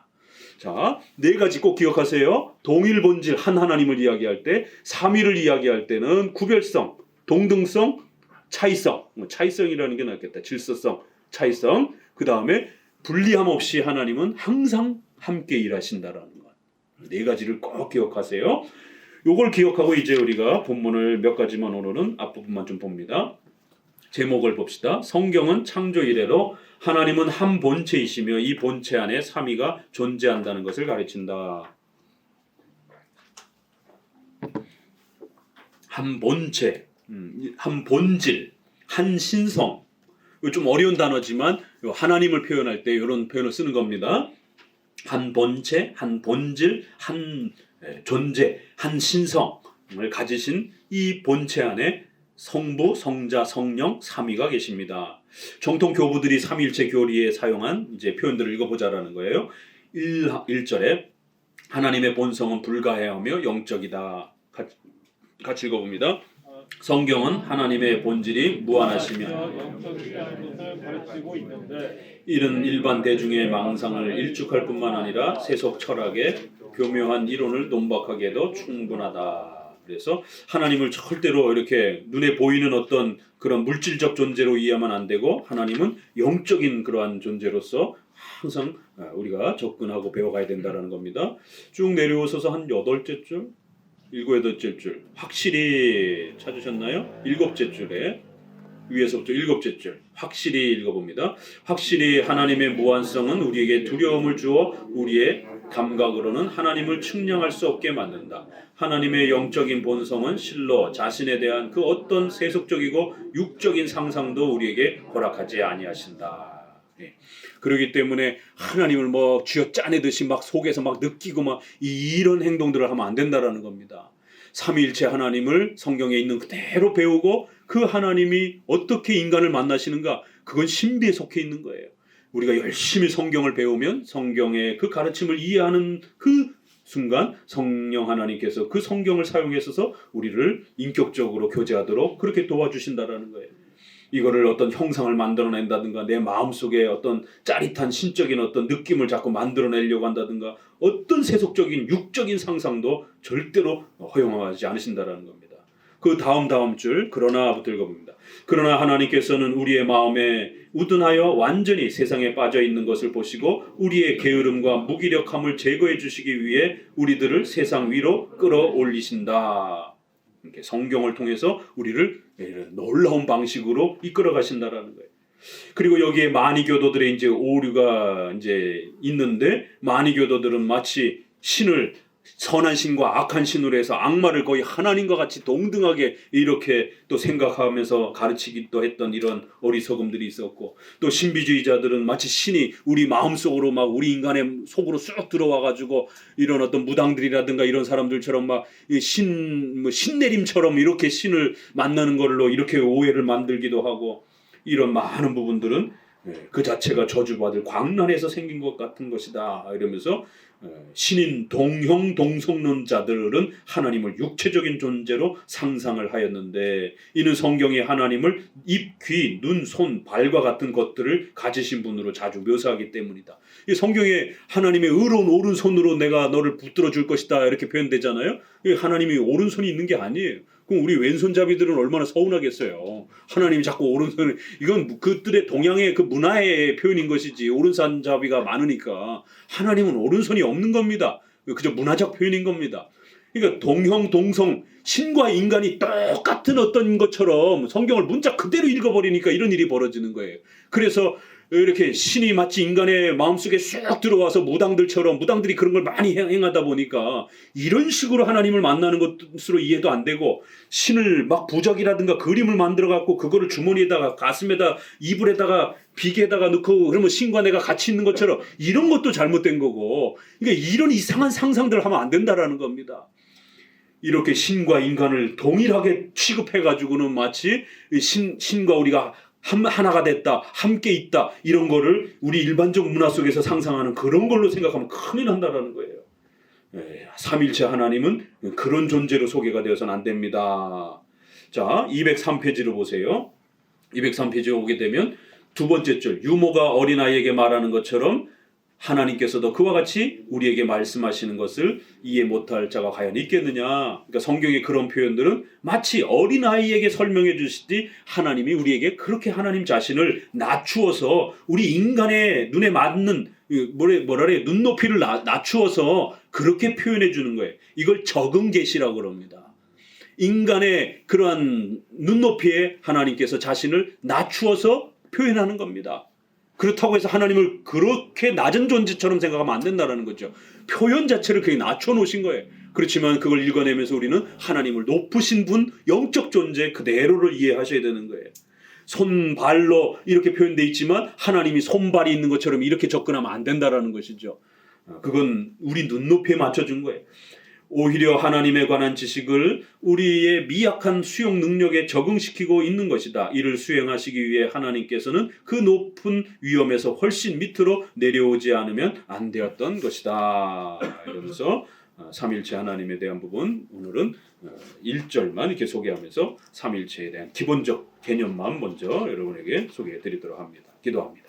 자, 네 가지 꼭 기억하세요. 동일 본질 한 하나님을 이야기할 때 삼위를 이야기할 때는 구별성, 동등성, 차이성. 차이성이라는 게 낫겠다. 질서성, 차이성. 그 다음에 분리함 없이 하나님은 항상 함께 일하신다라는 것. 네 가지를 꼭 기억하세요. 요걸 기억하고 이제 우리가 본문을 몇 가지만 오늘은 앞부분만 좀 봅니다. 제목을 봅시다. 성경은 창조 이래로 하나님은 한 본체이시며 이 본체 안에 삼위가 존재한다는 것을 가르친다. 한 본체, 한 본질, 한 신성. 이거 좀 어려운 단어지만 하나님을 표현할 때 이런 표현을 쓰는 겁니다. 한 본체, 한 본질, 한 존재, 한 신성을 가지신 이 본체 안에 성부, 성자, 성령, 삼위가 계십니다. 정통 교부들이 삼위일체 교리에 사용한 이제 표현들을 읽어보자라는 거예요. 1절에 하나님의 본성은 불가해하며 영적이다. 같이 읽어봅니다. 성경은 하나님의 본질이 무한하시며 이런 일반 대중의 망상을 일축할 뿐만 아니라 세속 철학의 교묘한 이론을 논박하기에도 충분하다. 그래서 하나님을 절대로 이렇게 눈에 보이는 어떤 그런 물질적 존재로 이해하면 안 되고 하나님은 영적인 그러한 존재로서 항상 우리가 접근하고 배워가야 된다는 겁니다. 쭉 내려오셔서 한 8째 줄, 7, 8째 줄 확실히 찾으셨나요? 7째 줄에 위에서부터 7째 줄 확실히 읽어봅니다. 확실히 하나님의 무한성은 우리에게 두려움을 주어 우리의 감각으로는 하나님을 측량할 수 없게 만든다. 하나님의 영적인 본성은 실로 자신에 대한 그 어떤 세속적이고 육적인 상상도 우리에게 허락하지 아니하신다. 그렇기 때문에 하나님을 뭐 쥐어 짜내듯이 막 속에서 막 느끼고 막 이런 행동들을 하면 안 된다라는 겁니다. 삼위일체 하나님을 성경에 있는 그대로 배우고 그 하나님이 어떻게 인간을 만나시는가, 그건 신비에 속해 있는 거예요. 우리가 열심히 성경을 배우면 성경의 그 가르침을 이해하는 그 순간 성령 하나님께서 그 성경을 사용해서 우리를 인격적으로 교제하도록 그렇게 도와주신다라는 거예요. 이거를 어떤 형상을 만들어낸다든가 내 마음속에 어떤 짜릿한 신적인 어떤 느낌을 자꾸 만들어내려고 한다든가 어떤 세속적인 육적인 상상도 절대로 허용하지 않으신다라는 겁니다. 그 다음 줄 그러나부터 읽어봅니다. 그러나 하나님께서는 우리의 마음에 우둔하여 완전히 세상에 빠져 있는 것을 보시고 우리의 게으름과 무기력함을 제거해 주시기 위해 우리들을 세상 위로 끌어올리신다. 이렇게 성경을 통해서 우리를 놀라운 방식으로 이끌어 가신다라는 거예요. 그리고 여기에 마니교도들의 이제 오류가 이제 있는데, 마니교도들은 마치 신을 선한 신과 악한 신으로 해서 악마를 거의 하나님과 같이 동등하게 이렇게 또 생각하면서 가르치기도 했던 이런 어리석음들이 있었고, 또 신비주의자들은 마치 신이 우리 마음속으로 막 우리 인간의 속으로 쑥 들어와 가지고 이런 어떤 무당들이라든가 이런 사람들처럼 막 신내림처럼 이렇게 신을 만나는 걸로 이렇게 오해를 만들기도 하고, 이런 많은 부분들은 그 자체가 저주받을 광란에서 생긴 것 같은 것이다 이러면서 신인 동형 동성론자들은 하나님을 육체적인 존재로 상상을 하였는데, 이는 성경이 하나님을 입, 귀, 눈, 손, 발과 같은 것들을 가지신 분으로 자주 묘사하기 때문이다. 이 성경에 하나님의 의로운 오른손으로 내가 너를 붙들어 줄 것이다 이렇게 표현되잖아요. 하나님이 오른손이 있는 게 아니에요. 그럼 우리 왼손잡이들은 얼마나 서운하겠어요. 하나님이 자꾸 오른손을, 이건 그들의 동양의 그 문화의 표현인 것이지 오른손잡이가 많으니까 하나님은 오른손이 없는 겁니다. 그저 문화적 표현인 겁니다. 그러니까 동형 동성, 신과 인간이 똑같은 어떤 것처럼 성경을 문자 그대로 읽어버리니까 이런 일이 벌어지는 거예요. 그래서 이렇게 신이 마치 인간의 마음속에 쑥 들어와서 무당들이 그런 걸 많이 행하다 보니까 이런 식으로 하나님을 만나는 것으로 이해도 안 되고, 신을 막 부적이라든가 그림을 만들어 갖고 그거를 주머니에다가 가슴에다 이불에다가 비계에다가 넣고 그러면 신과 내가 같이 있는 것처럼, 이런 것도 잘못된 거고, 그러니까 이런 이상한 상상들을 하면 안 된다라는 겁니다. 이렇게 신과 인간을 동일하게 취급해 가지고는 마치 신과 우리가 하나가 됐다, 함께 있다, 이런 거를 우리 일반적 문화 속에서 상상하는 그런 걸로 생각하면 큰일 난다라는 거예요. 삼일체 하나님은 그런 존재로 소개가 되어서는 안 됩니다. 자, 203페이지로 보세요. 203페이지에 오게 되면 두 번째 줄, 유모가 어린아이에게 말하는 것처럼 하나님께서도 그와 같이 우리에게 말씀하시는 것을 이해 못할 자가 과연 있겠느냐. 그러니까 성경의 그런 표현들은 마치 어린아이에게 설명해 주시듯이 하나님이 우리에게 그렇게 하나님 자신을 낮추어서 우리 인간의 눈에 맞는 눈높이를 낮추어서 그렇게 표현해 주는 거예요. 이걸 적응 계시라고 그럽니다. 인간의 그러한 눈높이에 하나님께서 자신을 낮추어서 표현하는 겁니다. 그렇다고 해서 하나님을 그렇게 낮은 존재처럼 생각하면 안 된다는 거죠. 표현 자체를 그렇게 낮춰 놓으신 거예요. 그렇지만 그걸 읽어내면서 우리는 하나님을 높으신 분, 영적 존재 그대로를 이해하셔야 되는 거예요. 손발로 이렇게 표현되어 있지만 하나님이 손발이 있는 것처럼 이렇게 접근하면 안 된다는 것이죠. 그건 우리 눈높이에 맞춰준 거예요. 오히려 하나님에 관한 지식을 우리의 미약한 수용 능력에 적응시키고 있는 것이다. 이를 수행하시기 위해 하나님께서는 그 높은 위엄에서 훨씬 밑으로 내려오지 않으면 안 되었던 것이다. 이러면서 삼일체 하나님에 대한 부분 오늘은 1절만 이렇게 소개하면서 삼일체에 대한 기본적 개념만 먼저 여러분에게 소개해 드리도록 합니다. 기도합니다.